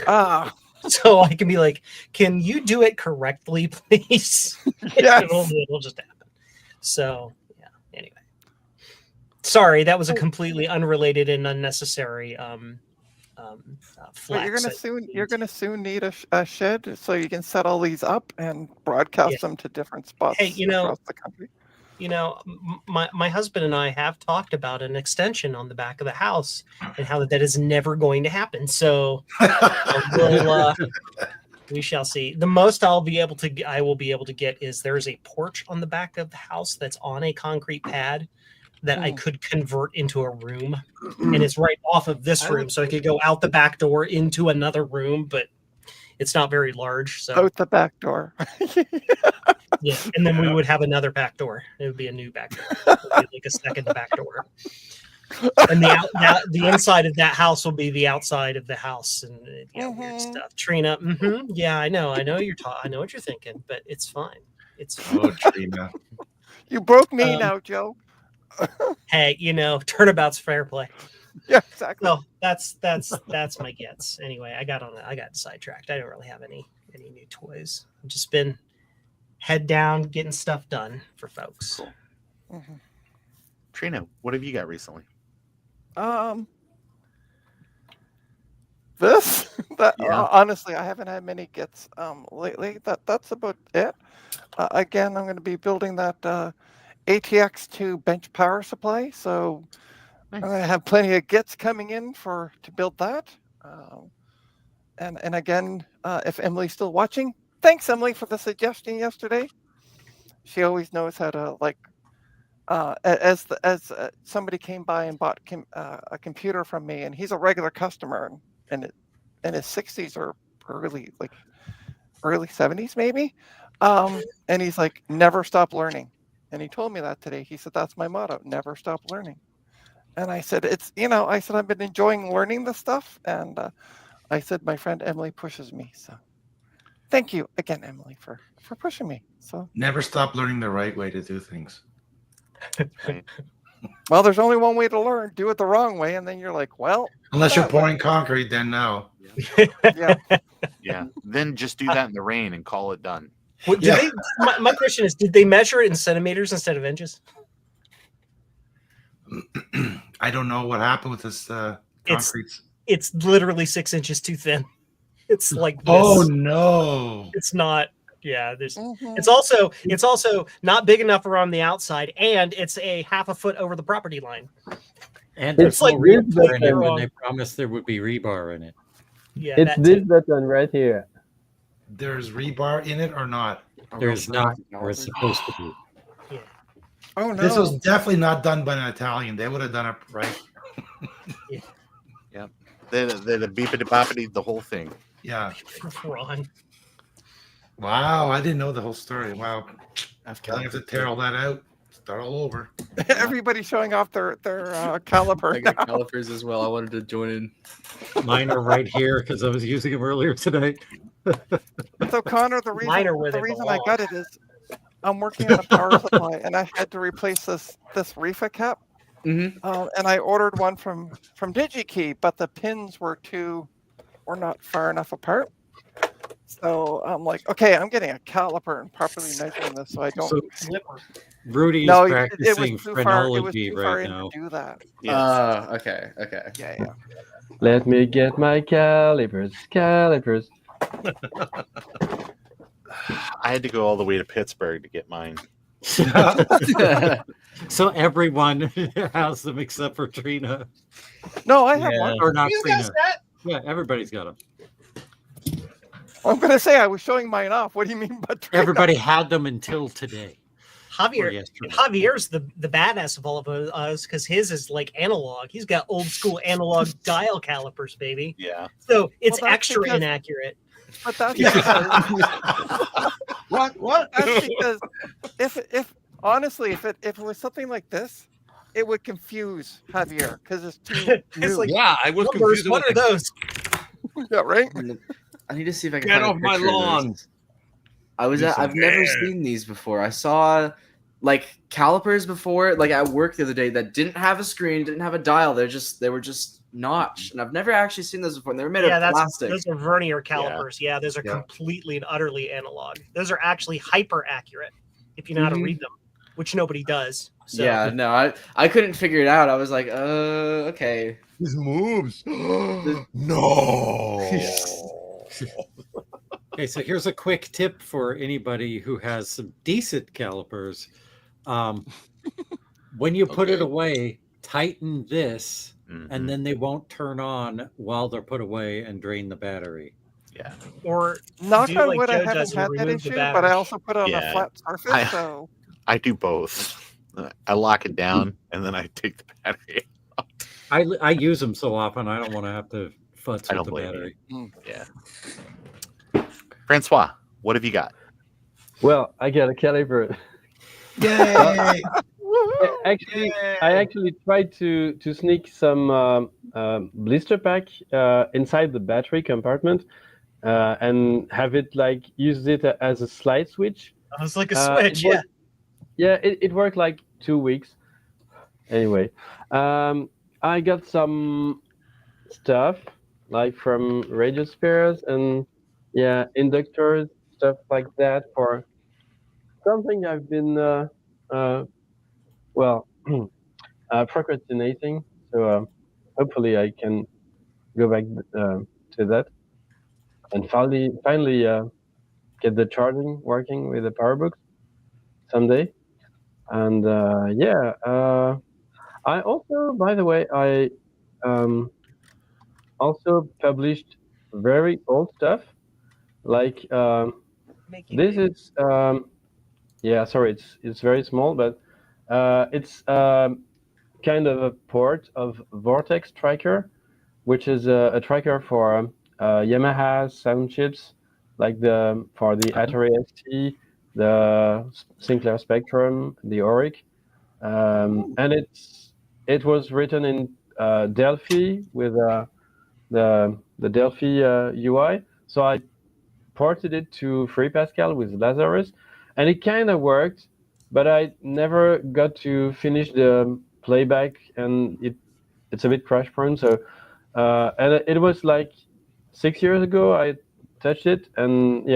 Ah, So I can be like, can you do it correctly, please? yes. It'll just happen. So, yeah, anyway. Sorry, that was a completely unrelated and unnecessary But flex. you're gonna soon need a shed so you can set all these up and broadcast Yeah. them to different spots Hey, you know, across the country. You know, my husband and I have talked about an extension on the back of the house and how that is never going to happen. So we shall see. The most I will be able to get is there's a porch on the back of the house that's on a concrete pad that I could convert into a room, and it's right off of this room, so I could go out the back door into another room, but it's not very large. So Out the back door. yeah, and then we would have another back door. It would be a new back door, it would be like a second back door. And the inside of that house will be the outside of the house, and weird stuff. Trina, yeah, I know you're I know what you're thinking, but it's fine. It's fine. Oh, Trina. You broke me now, Joe. Hey, turnabout's fair play. Yeah, exactly. So that's my gets. Anyway, I got sidetracked. I don't really have any new toys. I've just been head down getting stuff done for folks. Cool. Trina, what have you got recently? This Yeah. honestly, I haven't had many gets lately. That's about it. Again, I'm going to be building that ATX2 bench power supply, so Nice. I'm going to have plenty of gets coming in to build that. And again, if Emily's still watching, thanks Emily for the suggestion yesterday. She always knows how to as somebody came by and bought a computer from me, and he's a regular customer, and in his 60s or early 70s maybe, and he's like, never stop learning. And he told me that today. He said, that's my motto, never stop learning. And I said, I've been enjoying learning this stuff, and I said, my friend Emily pushes me, so thank you again, Emily, for pushing me. So Never stop learning the right way to do things. Right. well, there's only one way to learn. Do it the wrong way, and then you're like, well, Unless you're pouring concrete, then no. yeah. Yeah. Then just do that in the rain and call it done. What, my question is, did they measure it in centimeters instead of inches? I don't know what happened with this concrete. It's literally 6 inches too thin. It's like this. Oh no! It's not. Yeah, there's. Mhm. It's also not big enough around the outside, and it's a half a foot over the property line. And It's there's no like rebar in it you're when wrong. they promised there would be rebar in it. Yeah, It's that this too. button right here. There's rebar in it or not? There's not, or it's supposed to be. Yeah. Oh no! This was definitely not done by an Italian. They would have done it right. They'd have beepity boppity the whole thing. Yeah. Ron. Wow, I didn't know the whole story. Wow. I've I have to tear all that out. Start all over. Everybody's showing off their caliper. I got calipers as well. I wanted to join in. Mine are right here because I was using them earlier today. So Connor, the Mine are where reason they the reason I belong. got it is I'm working on a power supply and I had to replace this Rifa cap. Mm-hmm. And I ordered one from DigiKey, but the pins were not far enough apart. So I'm like, okay, I'm getting a caliper and properly measuring this so I don't. So Slipper. Rudy is No, it was practicing too far. It was phrenology too far right in now. to do that. Okay. Yeah. Let me get my calipers. I had to go all the way to Pittsburgh to get mine. So everyone has them except for Trina. No, I have one. Or not You Trina. guys that? Yeah, everybody's got them. I'm gonna say I was showing mine off. What do you mean by Everybody had them until today. Or Javier. yesterday. Javier's the badass of all of us because his is like analog. He's got old school analog dial calipers, baby. Yeah. So it's Well, that's extra because- inaccurate. But that's because, What? that's because if honestly if it was something like this, it would confuse Javier because it's too It's new. like, Yeah, I was numbers, confused. what are those? Yeah, right. I need to see if I can Get find a off my picture of this. lawn. I've never seen these before. I saw like calipers before, like at work the other day that didn't have a screen, didn't have a dial. They were just notched, and I've never actually seen those before. And they were made Yeah, of plastic. those are vernier calipers. Yeah, those are Yeah. completely and utterly analog. Those are actually hyper accurate if you know how to read them, which nobody does. So. Yeah, no, I couldn't figure it out. I was like, okay. His moves. No. Okay, so here's a quick tip for anybody who has some decent calipers. When you put it away, tighten this, and then they won't turn on while they're put away and drain the battery. Yeah. Or Knock do on like wood, I Joe haven't does and had that remove the issue, but I battery. also put it on a Yeah. flat surface. I- So I do both. I lock it down and then I take the battery. I use them so often, I don't want to have to futz I with don't the blame battery. Yeah. Francois, what have you got? Well, I got a caliper. Yay! Actually, I actually tried to sneak some blister pack inside the battery compartment and have it like use it as a slide switch. I was like a Uh, switch, it yeah. worked- Yeah, it worked like 2 weeks. Anyway, I got some stuff like from radio spares and inductors, stuff like that for something I've been procrastinating. So hopefully I can go back to that and finally get the charging working with the PowerBooks someday. And I also, by the way, I also published very old stuff. Like Making this big. is sorry, it's very small, but it's kind of a port of Vortex Tracker, which is a tracker for Yamaha sound chips, like for the Atari ST, the Sinclair Spectrum, the Auric, and it was written in Delphi with the Delphi UI. So I ported it to FreePascal with Lazarus, and it kind of worked, but I never got to finish the playback, and it's a bit crash prone. So and it was like 6 years ago I touched it, and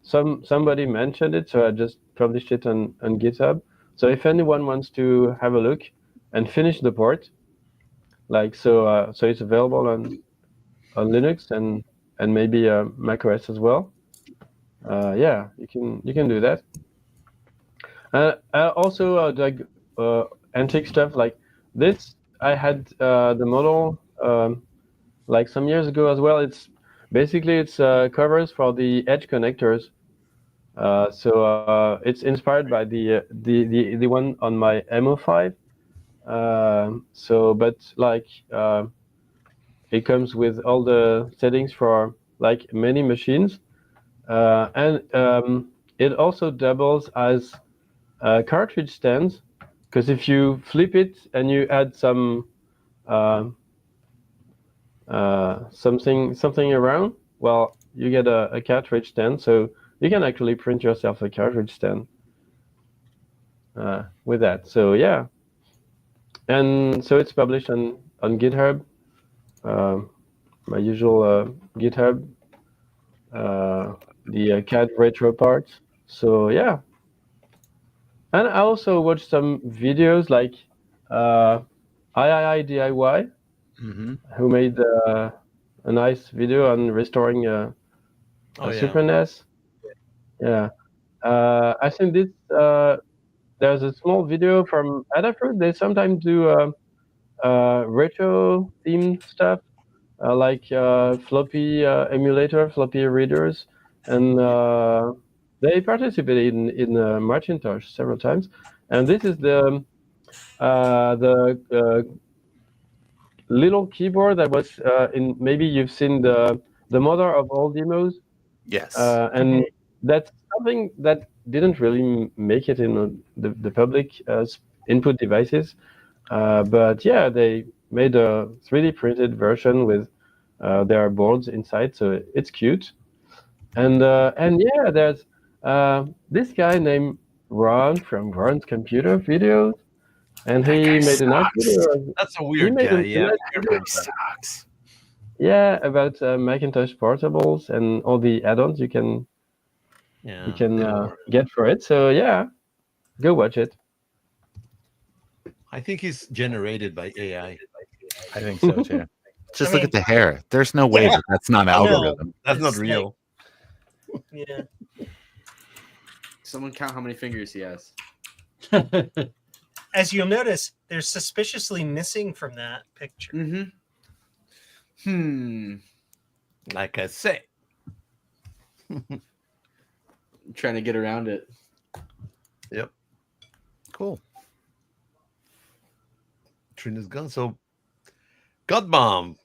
somebody mentioned it, so I just published it on GitHub. So if anyone wants to have a look and finish the port, so it's available on Linux and maybe macOS as well. Yeah, you can do that. Also, like antique stuff like this. I had the model like some years ago as well. It's basically it's covers for the edge connectors. So it's inspired by the one on my MO5. But like it comes with all the settings for like many machines, and it also doubles as cartridge stands. Because if you flip it and you add some something around, well, you get a cartridge stand. So you can actually print yourself a cartridge stand with that. So yeah, and so it's published on GitHub, my usual GitHub, the CAD retro parts. So yeah, and I also watched some videos like III DIY, who made a nice video on restoring a Super NES. Yeah, I think this. There's a small video from Adafruit. They sometimes do retro themed stuff, like floppy emulator, floppy readers, and they participated in Macintosh several times. And this is the little keyboard that was in. Maybe you've seen the mother of all demos. Yes. And that's something that didn't really make it in the public input devices. But yeah, they made a 3D printed version with their boards inside, so it's cute. And yeah, there's this guy named Ron from Ron's Computer Videos, and he made a nice video. That's a weird guy. Yeah, Sucks. Yeah, about Macintosh portables and all the add-ons you can get for it. So yeah, go watch it. I think he's generated by AI. I think so too. Just look at the hair. There's no way that that's not algorithm. That's not real. Yeah. Someone count how many fingers he has. As you'll notice, they're suspiciously missing from that picture. Like I say. I'm trying to get around it. Yep. Cool. Trina's gone. So, God Bomb.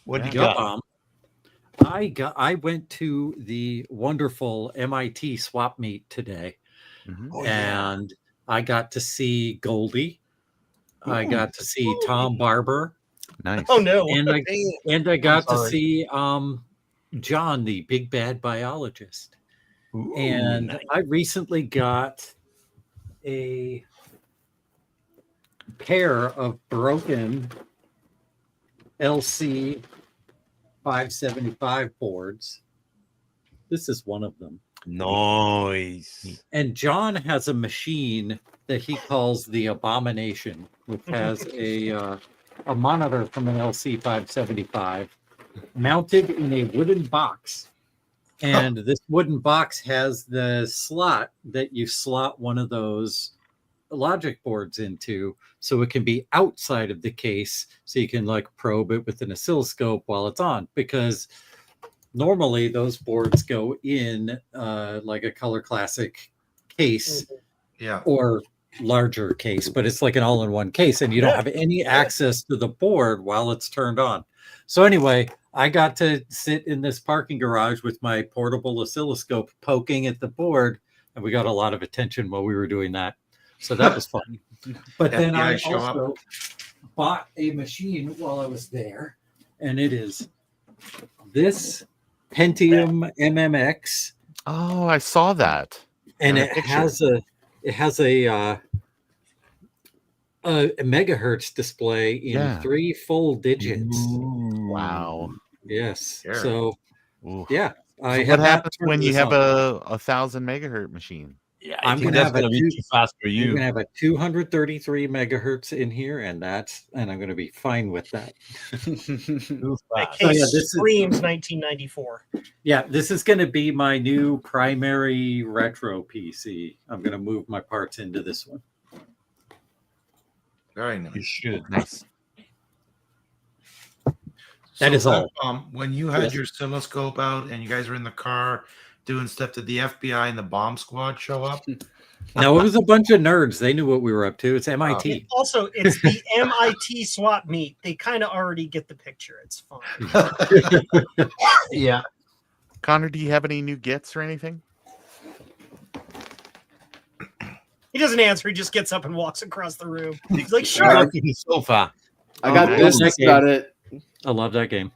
What do you got? I went to the wonderful MIT swap meet today, and I got to see Goldie. I got to see Tom Barber. Nice. Oh no! And I got to see John, the big bad biologist. And nice. I recently got a pair of broken LC 575 boards. This is one of them. Nice. And John has a machine that he calls the Abomination, which has a monitor from an LC 575 mounted in a wooden box. And this wooden box has the slot that you slot one of those logic boards into, so it can be outside of the case, so you can like probe it with an oscilloscope while it's on, because normally those boards go in like a Color Classic case, or larger case, but it's like an all-in-one case, and you don't have any access to the board while it's turned on. So anyway, I got to sit in this parking garage with my portable oscilloscope poking at the board, and we got a lot of attention while we were doing that. So that was fun. But then I also bought a machine while I was there, and it is this Pentium MMX. Oh, I saw that. And it has a megahertz display in 3 full digits. Ooh, wow. Yes. Sure. So Ooh. yeah. So what happens when you have a 1,000 megahertz machine? Yeah, I I'm think gonna that's have gonna be too fast for You're you. gonna have a 233 megahertz in here, and I'm gonna be fine with that. Too That fast. So, case yeah, this is- screams 1994. Yeah, this is gonna be my new primary retro PC. I'm gonna move my parts into this one. Very You nice. should. Nice. That is all. When you had Yes. your oscilloscope out and you guys were in the car doing stuff, did the FBI and the bomb squad show up? No, it was a bunch of nerds. They knew what we were up to. It's MIT. Also, it's the MIT swap meet. They kind of already get the picture. It's fine. Yeah. Connor, do you have any new gets or anything? He doesn't answer. He just gets up and walks across the room. He's like, Go sure. to the sofa. I got nice. this. That's about it. I love that game.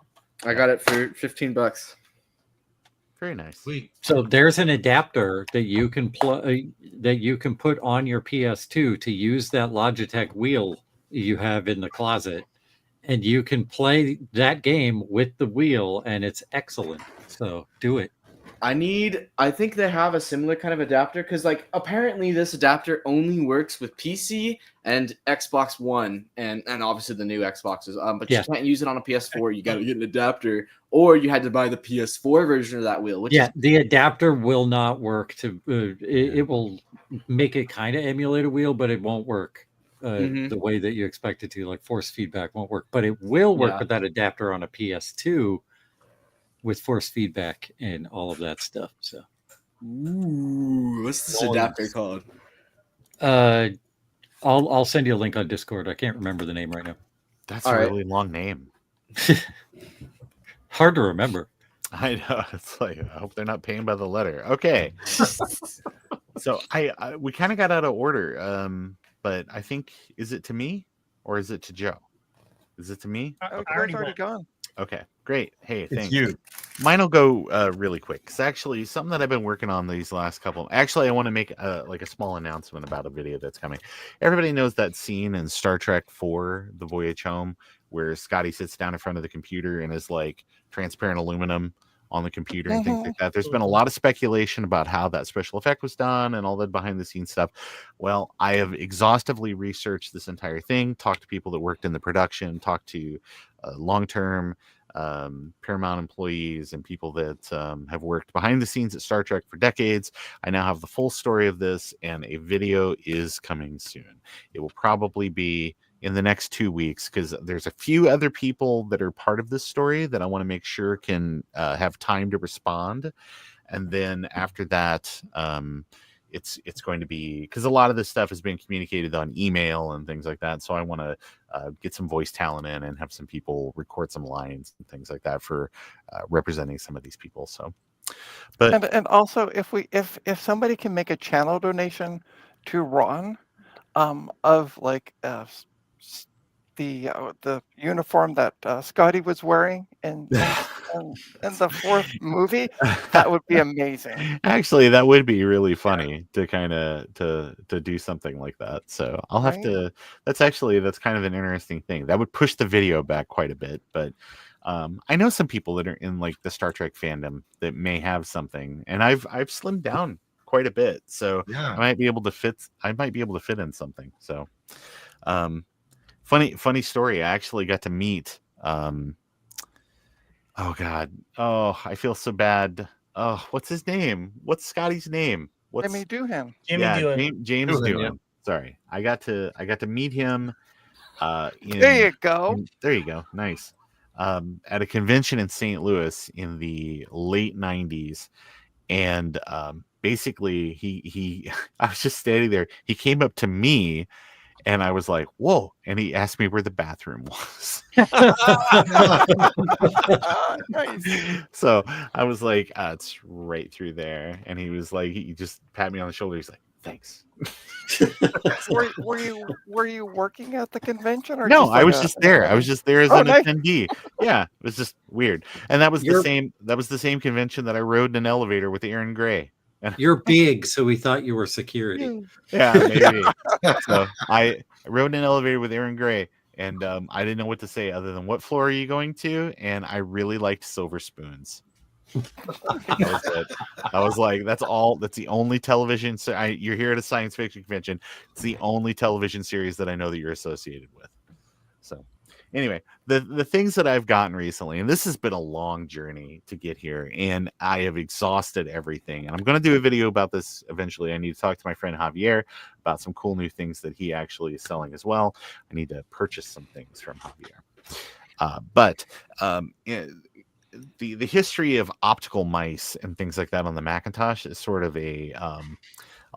I got it for $15. Very nice. Sweet. So there's an adapter that you can put on your PS2 to use that Logitech wheel you have in the closet, and you can play that game with the wheel, and it's excellent. So do it. I think they have a similar kind of adapter because, like, apparently this adapter only works with PC and Xbox One and obviously the new Xboxes. But Yeah. you can't use it on a PS4. You got to get an adapter, or you had to buy the PS4 version of that wheel. Which Yeah, is, the adapter will not work to. It will make it kind of emulate a wheel, but it won't work Mhm. the way that you expect it to. Like force feedback won't work, but it will work Yeah. with that adapter on a PS2 with force feedback and all of that stuff. So, ooh, what's this Nice. adapter called? I'll send you a link on Discord. I can't remember the name right now. That's All a right. really long name. Hard to remember. I know. It's like, I hope they're not paying by the letter. Okay. So we kind of got out of order. But I think, is it to me or is it to Joe? Is it to me? I Oh, already Joe's already went. gone. Okay, great. Hey, It's thanks. you. Mine will go really quick. It's actually something that I've been working on these last couple. Actually, I want to make like a small announcement about a video that's coming. Everybody knows that scene in Star Trek 4, The Voyage Home, where Scotty sits down in front of the computer and is like transparent aluminum on the computer and things like that. There's been a lot of speculation about how that special effect was done and all that behind the scenes stuff. Well, I have exhaustively researched this entire thing, talked to people that worked in the production, talked to long-term Paramount employees and people that have worked behind the scenes at Star Trek for decades. I now have the full story of this, and a video is coming soon. It will probably be in the next 2 weeks because there's a few other people that are part of this story that I want to make sure can have time to respond. And then after that, it's going to be, because a lot of this stuff has been communicated on email and things like that. So I want to get some voice talent in and have some people record some lines and things like that for representing some of these people. So, but And also, if somebody can make a channel donation to Ron, of like the uniform that Scotty was wearing in the fourth movie, that would be amazing. actually, that would be really funny to kind of to do something like that. So I'll have Right? to. That's kind of an interesting thing. That would push the video back quite a bit, but. I know some people that are in like the Star Trek fandom that may have something, and I've slimmed down quite a bit, so Yeah. I might be able to fit in something. So, funny story. I actually got to meet. Oh God. Oh, I feel so bad. Oh, what's his name? What's Scotty's name? What's Jimmy Doohan. Jimmy Doohan. James Doohan, Doohan. yeah. Sorry, I got to meet him. There you go. There you go. Nice. At a convention in St. Louis in the late 90s. And basically he I was just standing there. He came up to me and I was like, whoa. And he asked me where the bathroom was. Nice. So I was like, it's right through there. And he was like, he just pat me on the shoulder. He's like, thanks. Were you working at the convention or No, just I like was a- just there. I was just there as Oh, an nice. attendee. Yeah, it was just weird. And that was You're- the same convention that I rode in an elevator with Aaron Gray. You're big, so we thought you were security. Yeah, maybe. So I rode in an elevator with Aaron Gray, and I didn't know what to say other than "What floor are you going to?" And I really liked Silver Spoons. That was it. I was like, that's all. That's the only television. You're here at a science fiction convention. It's the only television series that I know that you're associated with. So, anyway, the things that I've gotten recently, and this has been a long journey to get here, and I have exhausted everything. And I'm going to do a video about this eventually. I need to talk to my friend Javier about some cool new things that he actually is selling as well. I need to purchase some things from Javier. But the history of optical mice and things like that on the Macintosh is sort of a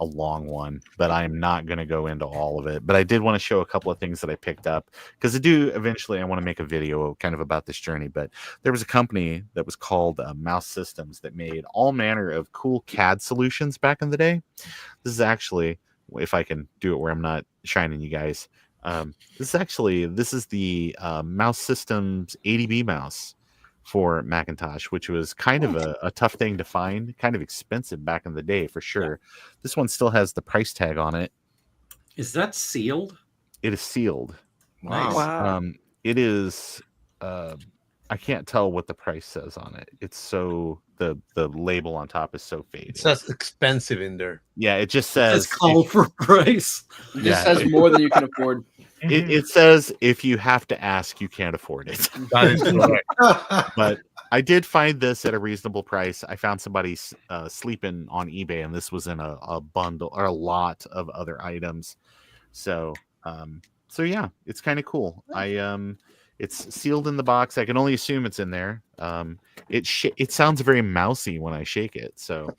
long one, but I'm not going to go into all of it. But I did want to show a couple of things that I picked up because I want to make a video kind of about this journey. But there was a company that was called Mouse Systems that made all manner of cool CAD solutions back in the day. This is actually, if I can do it where I'm not shining you guys, this is the Mouse Systems 80B mouse for Macintosh, which was kind of a tough thing to find, kind of expensive back in the day for sure. Yeah. This one still has the price tag on it. Is that sealed? It is sealed. Nice. Wow. It is. I can't tell what the price says on it. It's so the label on top is so faded. It says expensive in there. Yeah, it just says call for price. It just says more than you can afford. It says if you have to ask, you can't afford it. That is correct. But I did find this at a reasonable price. I found somebody sleeping on eBay, and this was in a bundle or a lot of other items. So yeah, it's kind of cool. It's sealed in the box. I can only assume it's in there. It sounds very mousy when I shake it. So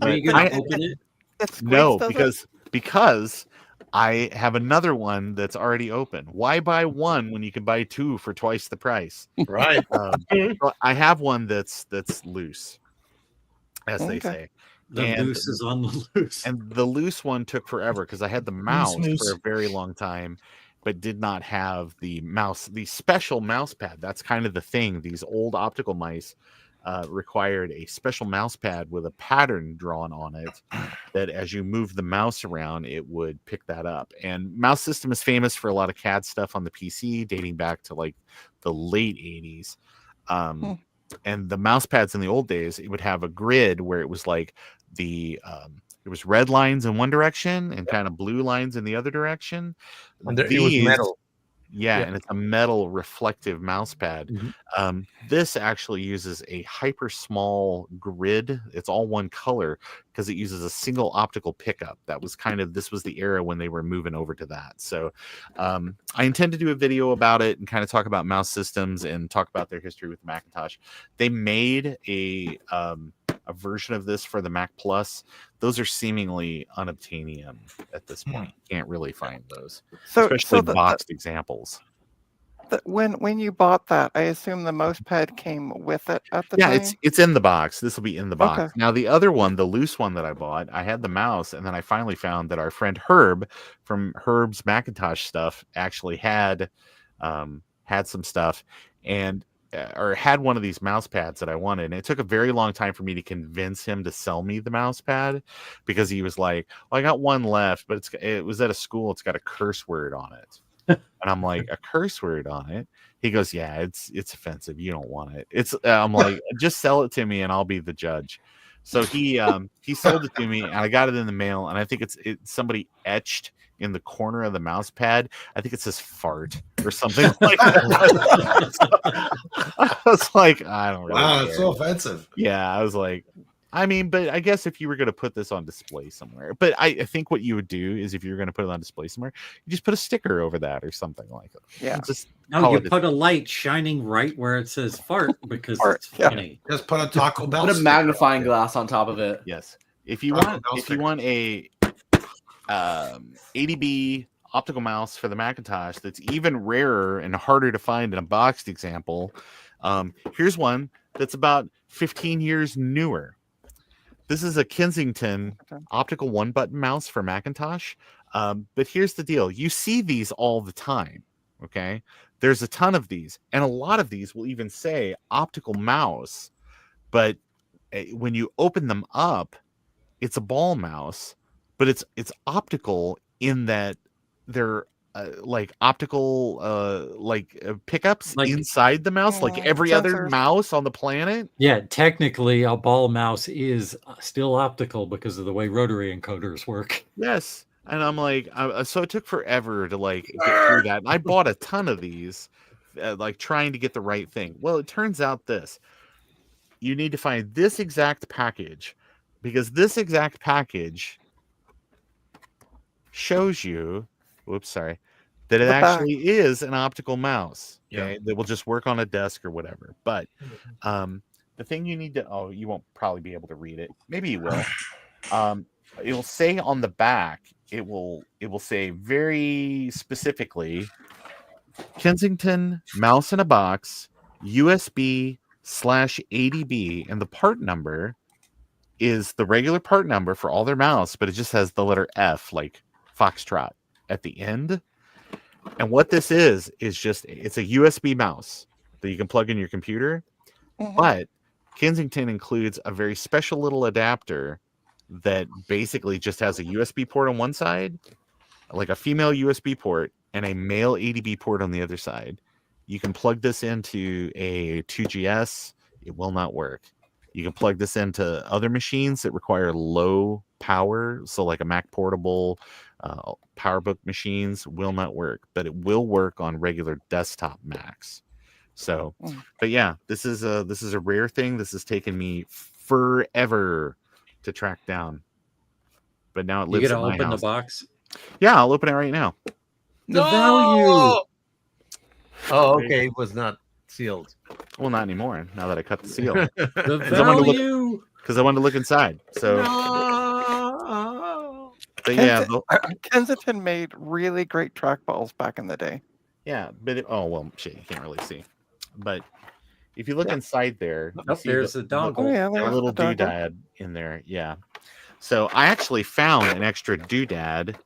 are you gonna open it? No, because I have another one that's already open. Why buy one when you can buy two for twice the price? Right. I have one that's loose, as they say. The loose is on the loose. And the loose one took forever because I had the mouse for a very long time, but did not have the special mouse pad. That's kind of the thing. These old optical mice required a special mouse pad with a pattern drawn on it that as you move the mouse around, it would pick that up. And Mouse System is famous for a lot of CAD stuff on the PC dating back to like the late 80s. And the mouse pads in the old days, it would have a grid where it was like it was red lines in one direction and kind of blue lines in the other direction. And it was metal. Yeah, and it's a metal reflective mouse pad. Mm-hmm. This actually uses a hyper small grid. It's all one color because it uses a single optical pickup. This was the era when they were moving over to that. So I intend to do a video about it and kind of talk about Mouse Systems and talk about their history with Macintosh. They made a version of this for the Mac Plus. Those are seemingly unobtainium at this point. Can't really find those, especially boxed examples. When you bought that, I assume the mouse pad came with it at the time? Yeah, it's in the box. This will be in the box. Okay. Now, the other one, the loose one that I bought, I had the mouse, and then I finally found that our friend Herb from Herb's Macintosh stuff actually had some stuff, or had one of these mouse pads that I wanted. And it took a very long time for me to convince him to sell me the mouse pad because he was like, well, I got one left, but it was at a school. It's got a curse word on it. And I'm like, a curse word on it? He goes, yeah, it's offensive. You don't want it. I'm like, just sell it to me and I'll be the judge. So he sold it to me and I got it in the mail. And I think it's somebody etched in the corner of the mouse pad. I think it says fart or something like that. So, I was like, I don't really care. It's so offensive. Yeah, I was like, but I guess if you were going to put this on display somewhere, but I think what you would do is if you're going to put it on display somewhere, you just put a sticker over that or something like that. Yeah. You put a light shining right where it says fart because it's funny. Just put a Taco Bell. Put a magnifying glass on top of it. Yes. If you want a 80B optical mouse for the Macintosh that's even rarer and harder to find in a boxed example, here's one that's about 15 years newer. This is a Kensington optical one-button mouse for Macintosh. But here's the deal. You see these all the time, okay? There's a ton of these. And a lot of these will even say optical mouse. But when you open them up, it's a ball mouse. But it's optical in that they're like optical pickups Like- inside the mouse, like every other Sensors. mouse on the planet. Yeah, technically, a ball mouse is still optical because of the way rotary encoders work. Yes. And I'm like, so it took forever to like get through that. And I bought a ton of these, like trying to get the right thing. Well, it turns out you need to find this exact package, because this exact package shows you, that it The back. actually is an optical mouse. Yeah. Okay, that will just work on a desk or whatever. But the thing you need to, you won't probably be able to read it. Maybe you will. It'll say on the back, it will say very specifically, Kensington mouse in a box, USB/ADB, and the part number is the regular part number for all their mouse, but it just has the letter F, like Foxtrot, at the end. And what this is just, it's a USB mouse that you can plug in your computer. Mhm. But Kensington includes a very special little adapter that basically just has a USB port on one side, like a female USB port, and a male ADB port on the other side. You can plug this into a 2GS, it will not work. You can plug this into other machines that require low power, so like a Mac Portable, PowerBook machines will not work, but it will work on regular desktop Macs. So, but yeah, this is a rare thing. This has taken me forever to track down, but now it You lives gotta in my open house. the box. Yeah, I'll open it right now. The value. Oh, okay. It was not sealed. Well, not anymore. Now that I cut the seal, The I wanted to look- value. because I wanted to look inside. So, No. but yeah, Kensington made really great trackballs back in the day. yeah. But shit, you can't really see. But if you look inside there, you Oh, see there's the dongle. Oh yeah, a there's little the dongle. doodad in there. Yeah. So I actually found an extra doodad,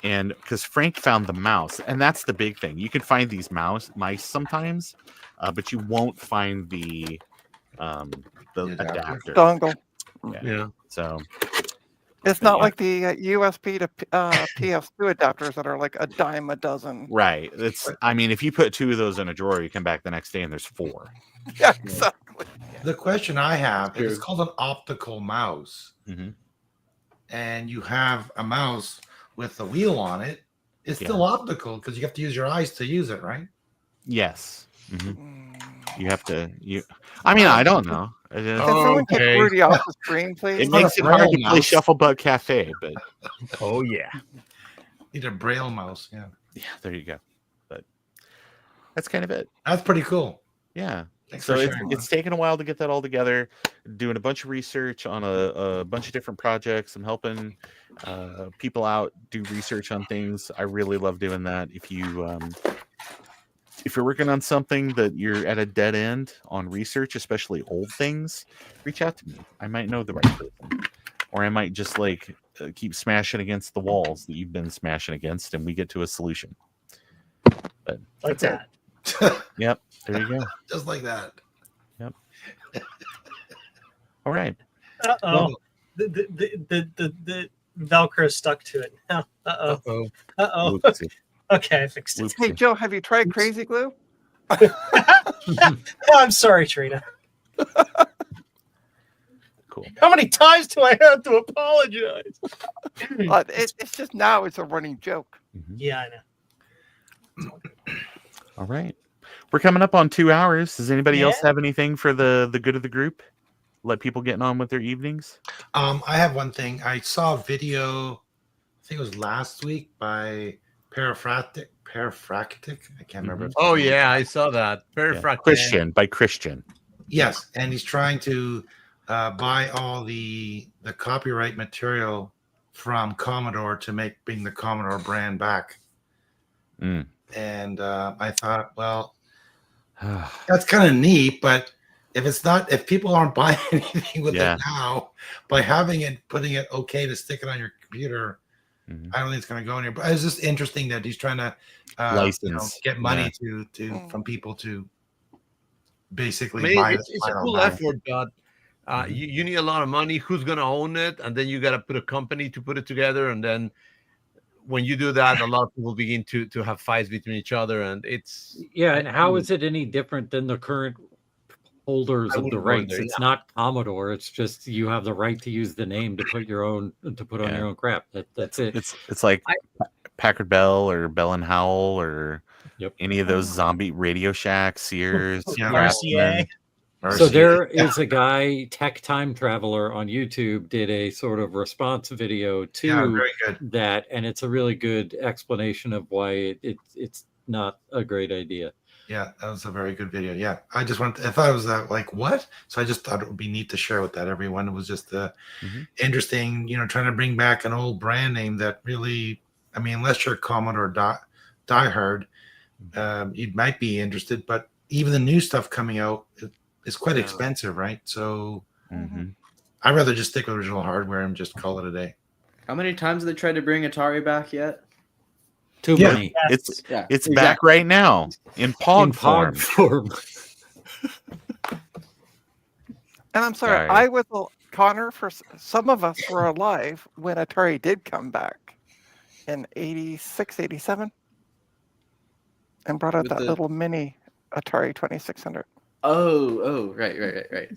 and because Frank found the mouse, and that's the big thing. You can find these mice sometimes, but you won't find the adapter. Dongle. Yeah. So It's But not yeah. like the USB to PS2 adapters that are like a dime a dozen. right. I mean, if you put 2 of those in a drawer, you come back the next day and there's 4. Yeah, exactly. The question I have, if it's called an optical mouse, Mhm. and you have a mouse with a wheel on it, it's still optical because you have to use your eyes to use it, right? Yes. Mhm. Mm. You have to. I mean, I don't know. Can someone Okay. take Rudy off the screen, It please? not makes a it hard to braille play mouse. Shufflebug Cafe, but Oh yeah. Need a braille mouse. Yeah, yeah, there you go. But that's kind of it. that's pretty cool. Yeah. Thanks So for it's sharing. it's taken a while to get that all together. Doing a bunch of research on a bunch of different projects. I'm helping people out do research on things. I really love doing that. If you're working on something that you're at a dead end on research, especially old things, reach out to me. I might know the right person, or I might just keep smashing against the walls that you've been smashing against, and we get to a solution. But Like that's it. that. Yep. There you go. Just like that. All right. Uh oh. Well, The Velcro stuck to it. Uh oh. Oh. Uh oh. Whoopsie. Okay, I fixed it. Hey Whoopsie. Joe, have you tried crazy glue? I'm sorry, Trina. Cool. How many times do I have to apologize? It's just now it's a running joke. Mhm. Yeah, I know. All right. We're coming up on 2 hours. Does anybody else Yeah. have anything for the good of the group? Let people getting on with their evenings? I have one thing. I saw a video, I think it was last week by Paraphractic. I can't remember. if- Oh yeah, I saw that. Very Yeah. fractal. Christian by Christian. Yes, and he's trying to buy all the copyright material from Commodore to bring the Commodore brand back. Mm. And I thought, well, that's kind of neat, but if people aren't buying anything with Yeah. it now, by putting it okay to stick it on your computer, Mhm. I don't think it's going to go anywhere. But it's just interesting that he's trying to License. get money Yeah. from people to I basically mean, buy it's a final cool brand. effort, but you need a lot of money. Who's gonna own it? And then you got to put a company to put it together. And then when you do that, a lot of people begin to have fights between each other, and it's Yeah, and how is it any different than the current holders I of the wouldn't go in rights? there, It's not Commodore. It's just you have the right to use the name to put on Yeah. your own crap. That's it. It's like Packard Bell or Bell and Howell or Yep. any of those zombie Radio Shack, Sears, Yeah. RCA. So RCA. there is a guy, Tech Time Traveler on YouTube, did a sort of response video to Yeah, very good. that, and it's a really good explanation of why it's not a great idea. Yeah, that was a very good video. Yeah, I thought it was like what? So I just thought it would be neat to share with that everyone. It was just interesting, trying to bring back an old brand name that really, I mean, unless you're a Commodore diehard, you might be interested. But even the new stuff coming out is quite expensive, right? So I'd rather just stick with original hardware and just call it a day. How many times have they tried to bring Atari back yet? Too Yeah. many. It's Yeah, it's back right now in POG form. And I'm sorry, Sorry. I was Connor. Some of us were alive when Atari did come back in 86, 87, and brought out With that the- little mini Atari 2600. Oh, right.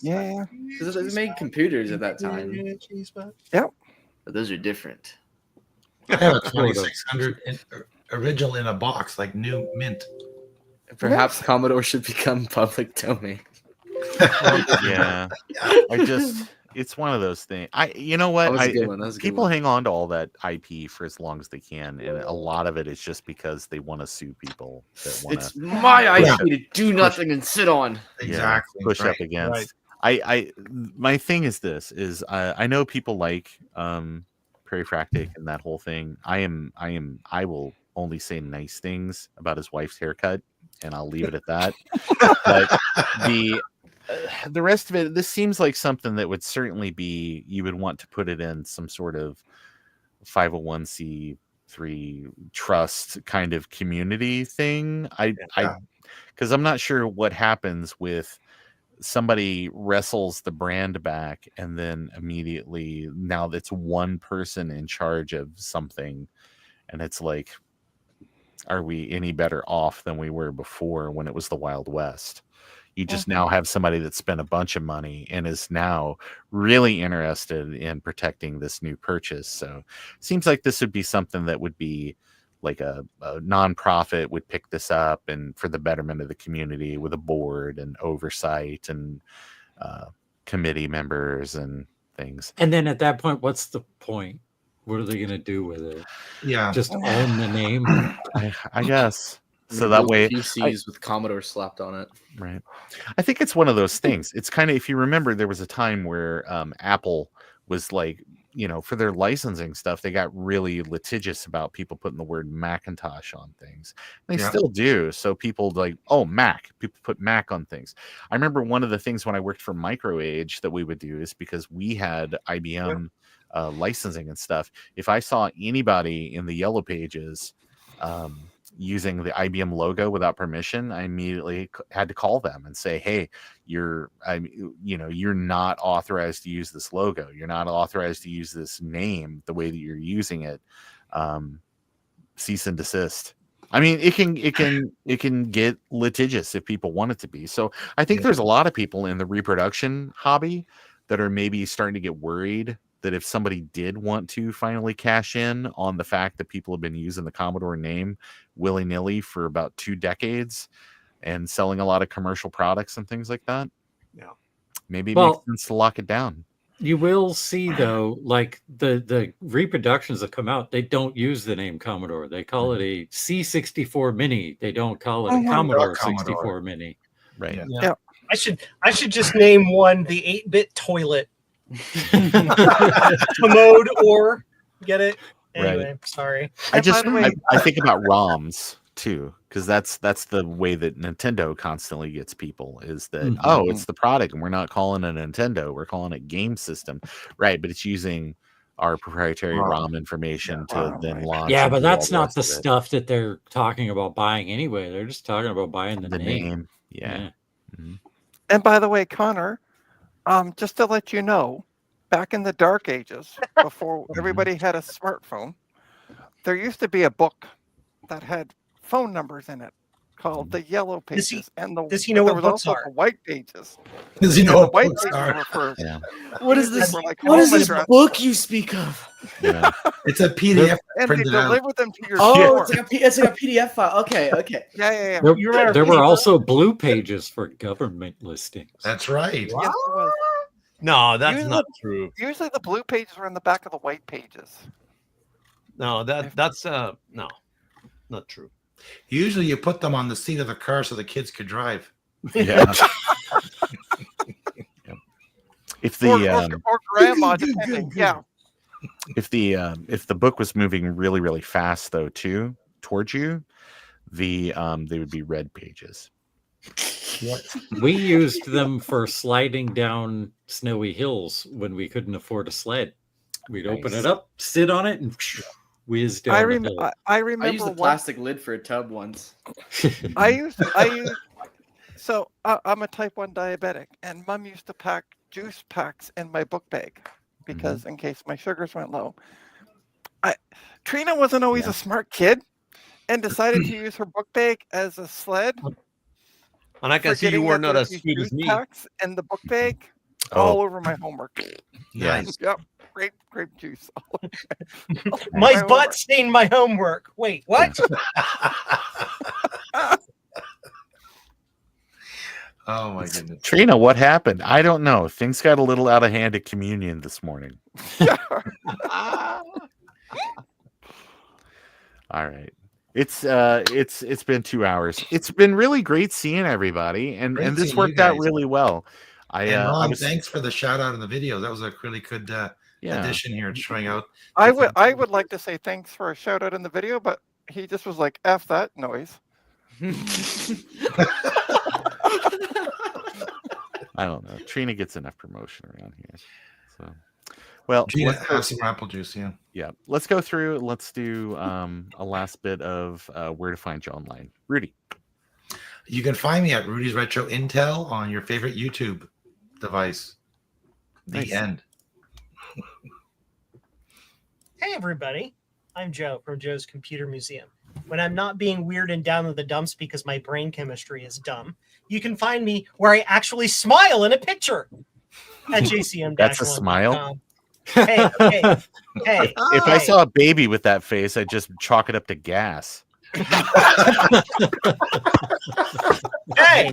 Yeah. Because they made computers at that time. Yep. But those are different. I have a 2600 original in a box, like new mint. Perhaps Commodore should become public domain. Yeah. It's one of those things. You know what? That was a good one. That was a good People one. hang on to all that IP for as long as they can, and a lot of it is just because they want to sue people that want It's to my IP to do nothing and sit on. Exactly. push right. up against. My thing is this: I know people like Perifractic and that whole thing. I will only say nice things about his wife's haircut, and I'll leave it at that. But the rest of it, this seems like something that would certainly be, you would want to put it in some sort of 501c3 trust kind of community thing. Because I'm not sure what happens with somebody wrestles the brand back and then immediately now that's one person in charge of something, and it's like, are we any better off than we were before when it was the Wild West? You just now have somebody that spent a bunch of money and is now really interested in protecting this new purchase. So it seems like this would be something that would be like a nonprofit would pick this up, and for the betterment of the community with a board and oversight and committee members and things. And then at that point, what's the point? What are they going to do with it? Yeah. Just own the name? I guess. So that way, PCs with Commodore slapped on it. right. I think it's one of those things. It's kind of, if you remember, there was a time where Apple was like, for their licensing stuff, they got really litigious about people putting the word Macintosh on things. They still do. So people like, oh, Mac. People put Mac on things. I remember one of the things when I worked for MicroAge that we would do is because we had IBM licensing and stuff. If I saw anybody in the yellow pages using the IBM logo without permission, I immediately had to call them and say, hey, you're not authorized to use this logo. You're not authorized to use this name the way that you're using it. Cease and desist. I mean, it can get litigious if people want it to be. So I think there's a lot of people in the reproduction hobby that are maybe starting to get worried that if somebody did want to finally cash in on the fact that people have been using the Commodore name willy-nilly for about 2 decades and selling a lot of commercial products and things like that, maybe it makes sense to lock it down. You will see, though, like the reproductions that come out, they don't use the name Commodore. They call it a C64 Mini. They don't call it a Commodore 64 Mini. Right. Yeah. I should just name one the 8-bit toilet. Commode or get it? Anyway, sorry. I think about ROMs too, because that's the way that Nintendo constantly gets people is that it's the product and we're not calling it Nintendo, we're calling it game system, right? But it's using our proprietary ROM information to then launch. Yeah, but that's not the stuff that they're talking about buying anyway. They're just talking about buying the name. Yeah. Mm-hmm. And by the way, Connor, just to let you know, back in the dark ages, before everybody had a smartphone, there used to be a book that had phone numbers in it called the Yellow Does Pages, he- and does he know there what was books also are? the White Pages. Does he And know the what White books Pages are? were for Yeah. What is these this? were like What is home this address, book you speak of? Yeah. It's a PDF and they printed out. delivered them to your Oh, door. it's like a PDF file. Okay, okay. Yeah. There, You remember there were paper? also blue pages for government listings. That's right. Yes, it was. No, that's Usually- not true. Usually the blue pages were in the back of the white pages. No, that's no, not true. Usually you put them on the seat of the car so the kids could drive. Yeah. If the Or grandma, depending. Yeah. if the book was moving really really fast though too towards you, they would be red pages. We used them for sliding down snowy hills when we couldn't afford a sled. We'd open Nice. it up, sit on it, and whiz down I the remember. hill. I I remember used a one. plastic lid for a tub once. I used. So I'm a type 1 diabetic, and Mom used to pack juice packs in my book bag because in case my sugars went low. Trina wasn't always Yeah. a smart kid, and decided to use her book bag as a sled. And I can see you forgetting were that not there's as these sweet as juice me. packs in the book bag Oh. all over my homework. Yeah. Nice. Yep, grape juice. My homework. butt stained my homework. Wait, what? Oh my goodness. Trina, what happened? I don't know. Things got a little out of hand at communion this morning. All right. It's been 2 hours. It's been really great seeing everybody, and Great this seeing you worked out guys. really well. I And Ron, was thanks for the shout out in the video. That was a really good yeah. addition here, showing out. I would like to say thanks for a shout out in the video, but he just was like, F that noise. I don't know. Trina gets enough promotion around here. So, well, Gina, let's go, have some apple juice, yeah. yeah, let's go through. Let's do a last bit of where to find you online. Rudy. You can find me at Rudy's Retro Intel on your favorite YouTube device. The Nice. end. Hey, everybody. I'm Joe from Joe's Computer Museum. When I'm not being weird and down in the dumps because my brain chemistry is dumb, you can find me where I actually smile in a picture at JCM. That's a smile? Hey. If I saw a baby with that face, I'd just chalk it up to gas. Hey,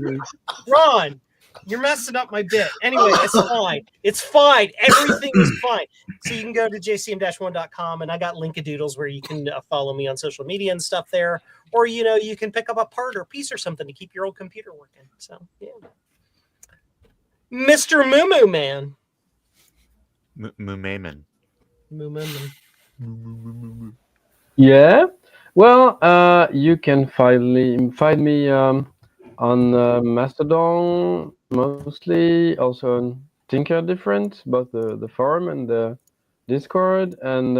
Ron, you're messing up my bit. Anyway, it's fine. It's fine. Everything is fine. So you can go to jcm-1.com, and I got linkadoodles where you can follow me on social media and stuff there. Or, you can pick up a part or piece or something to keep your old computer working. So, yeah. Mr. Moo Moo Man. Mumayman. Moo Moo Man. Yeah. Well, you can find me on Mastodon mostly, also on Tinker Different, both the forum and the Discord. And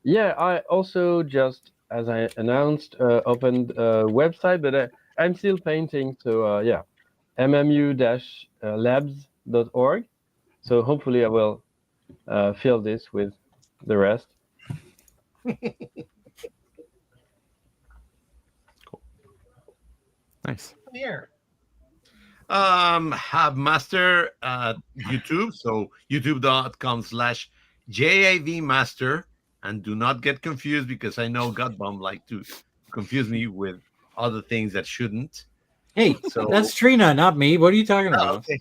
yeah, I also just, as I announced, opened a website, but I'm still painting. So yeah, mmu-labs.org. So hopefully I will fill this with the rest. Nice. Here. Have master YouTube, so youtube.com/JAVmaster, and do not get confused because I know Godbomb like to confuse me with other things that shouldn't. Hey, So- that's Trina, not me. What are you talking Oh, about? okay.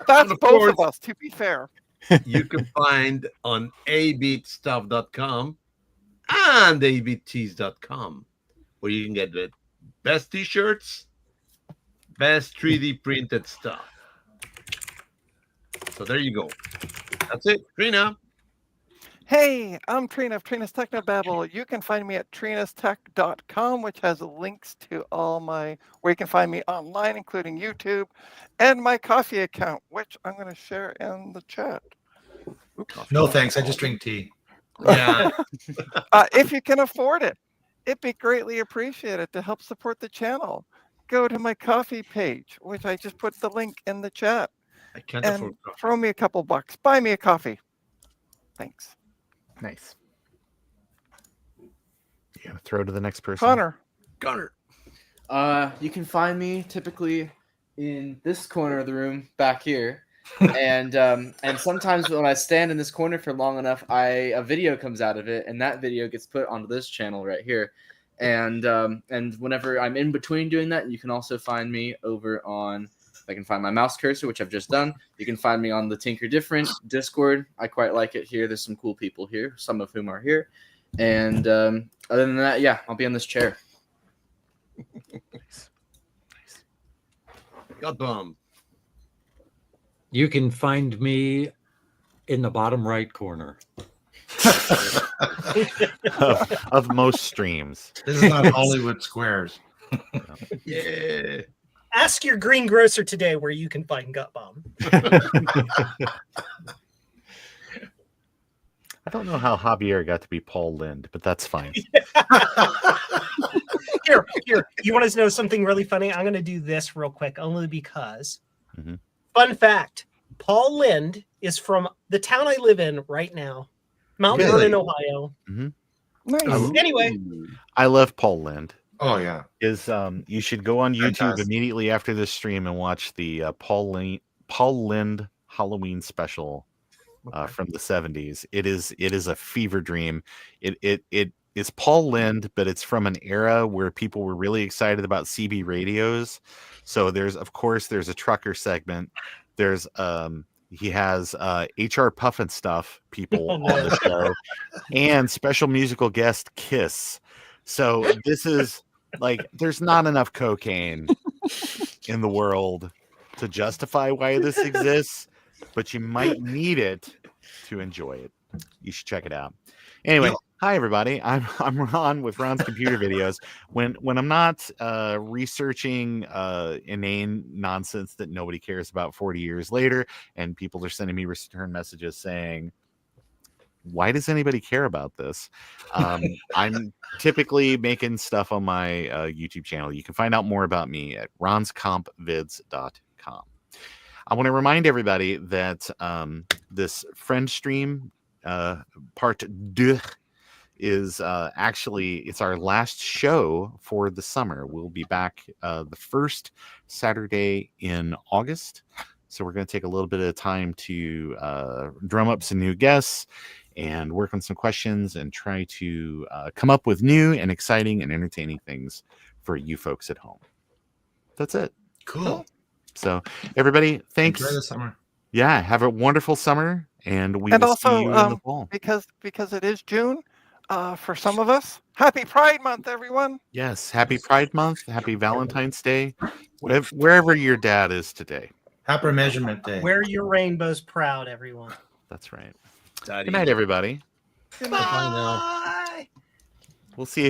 That's of both course- of us, to be fair. You can find on abeatstuff.com and abeattees.com, where you can get the best t-shirts, best 3D printed stuff. So there you go. That's it. Trina. Hey, I'm Trina of Trina's Technobabble. You can find me at trinastech.com, which has links to all where you can find me online, including YouTube, and my coffee account, which I'm going to share in the chat. Oops. No thanks. I just drink tea. Yeah. If you can afford it, it'd be greatly appreciated to help support the channel. Go to my coffee page, which I just put the link in the chat, I can't and afford coffee. throw me a couple bucks. Buy me a coffee. Thanks. Nice. Yeah, throw to the next person. Connor. You can find me typically in this corner of the room back here. And sometimes when I stand in this corner for long enough, a video comes out of it, and that video gets put onto this channel right here. And whenever I'm in between doing that, you can also find me over on, if I can find my mouse cursor, which I've just done. You can find me on the Tinker Different Discord. I quite like it here. There's some cool people here, some of whom are here. And other than that, yeah, I'll be on this chair. Nice. God bomb. You can find me in the bottom right corner. of most streams. This is not Hollywood Squares. Yeah. Ask your greengrocer today where you can find Gut Bomb. I don't know how Javier got to be Paul Lind, but that's fine. Here. You want to know something really funny? I'm going to do this real quick, only because. Mm-hmm. Fun fact: Paul Lind is from the town I live in right now, Mount Really? Vernon, Ohio. Mm-hmm. Nice. Anyway, I love Paul Lind. Oh yeah. You should go on YouTube Fantastic. immediately after this stream and watch the Paul Lind Halloween special from the 70s. It is a fever dream. It is Paul Lind, but it's from an era where people were really excited about CB radios. So there's a trucker segment. There's he has HR Puffin Stuff people on the show and special musical guest Kiss. So this is like, there's not enough cocaine in the world to justify why this exists, but you might need it to enjoy it. You should check it out. Anyway, hi everybody. I'm Ron with Ron's Computer Videos. When I'm not researching inane nonsense that nobody cares about 40 years later, and people are sending me return messages saying, why does anybody care about this? I'm typically making stuff on my YouTube channel. You can find out more about me at ronscompvids.com. I want to remind everybody that this FRIENDSTREAM part deux is it's our last show for the summer. We'll be back the first Saturday in August. So we're going to take a little bit of time to drum up some new guests and work on some questions and try to come up with new and exciting and entertaining things for you folks at home. That's it. Cool. So everybody, thanks. Enjoy the summer. Yeah, have a wonderful summer, and we And will also, see you in the fall. because it is June, for some of us, Happy Pride Month, everyone. Yes, happy Pride Month, happy Valentine's Day, wherever your dad is today. Happy Measurement Day. wear your rainbows proud, everyone. That's right. Daddy. Good night, everybody. Bye. We'll see if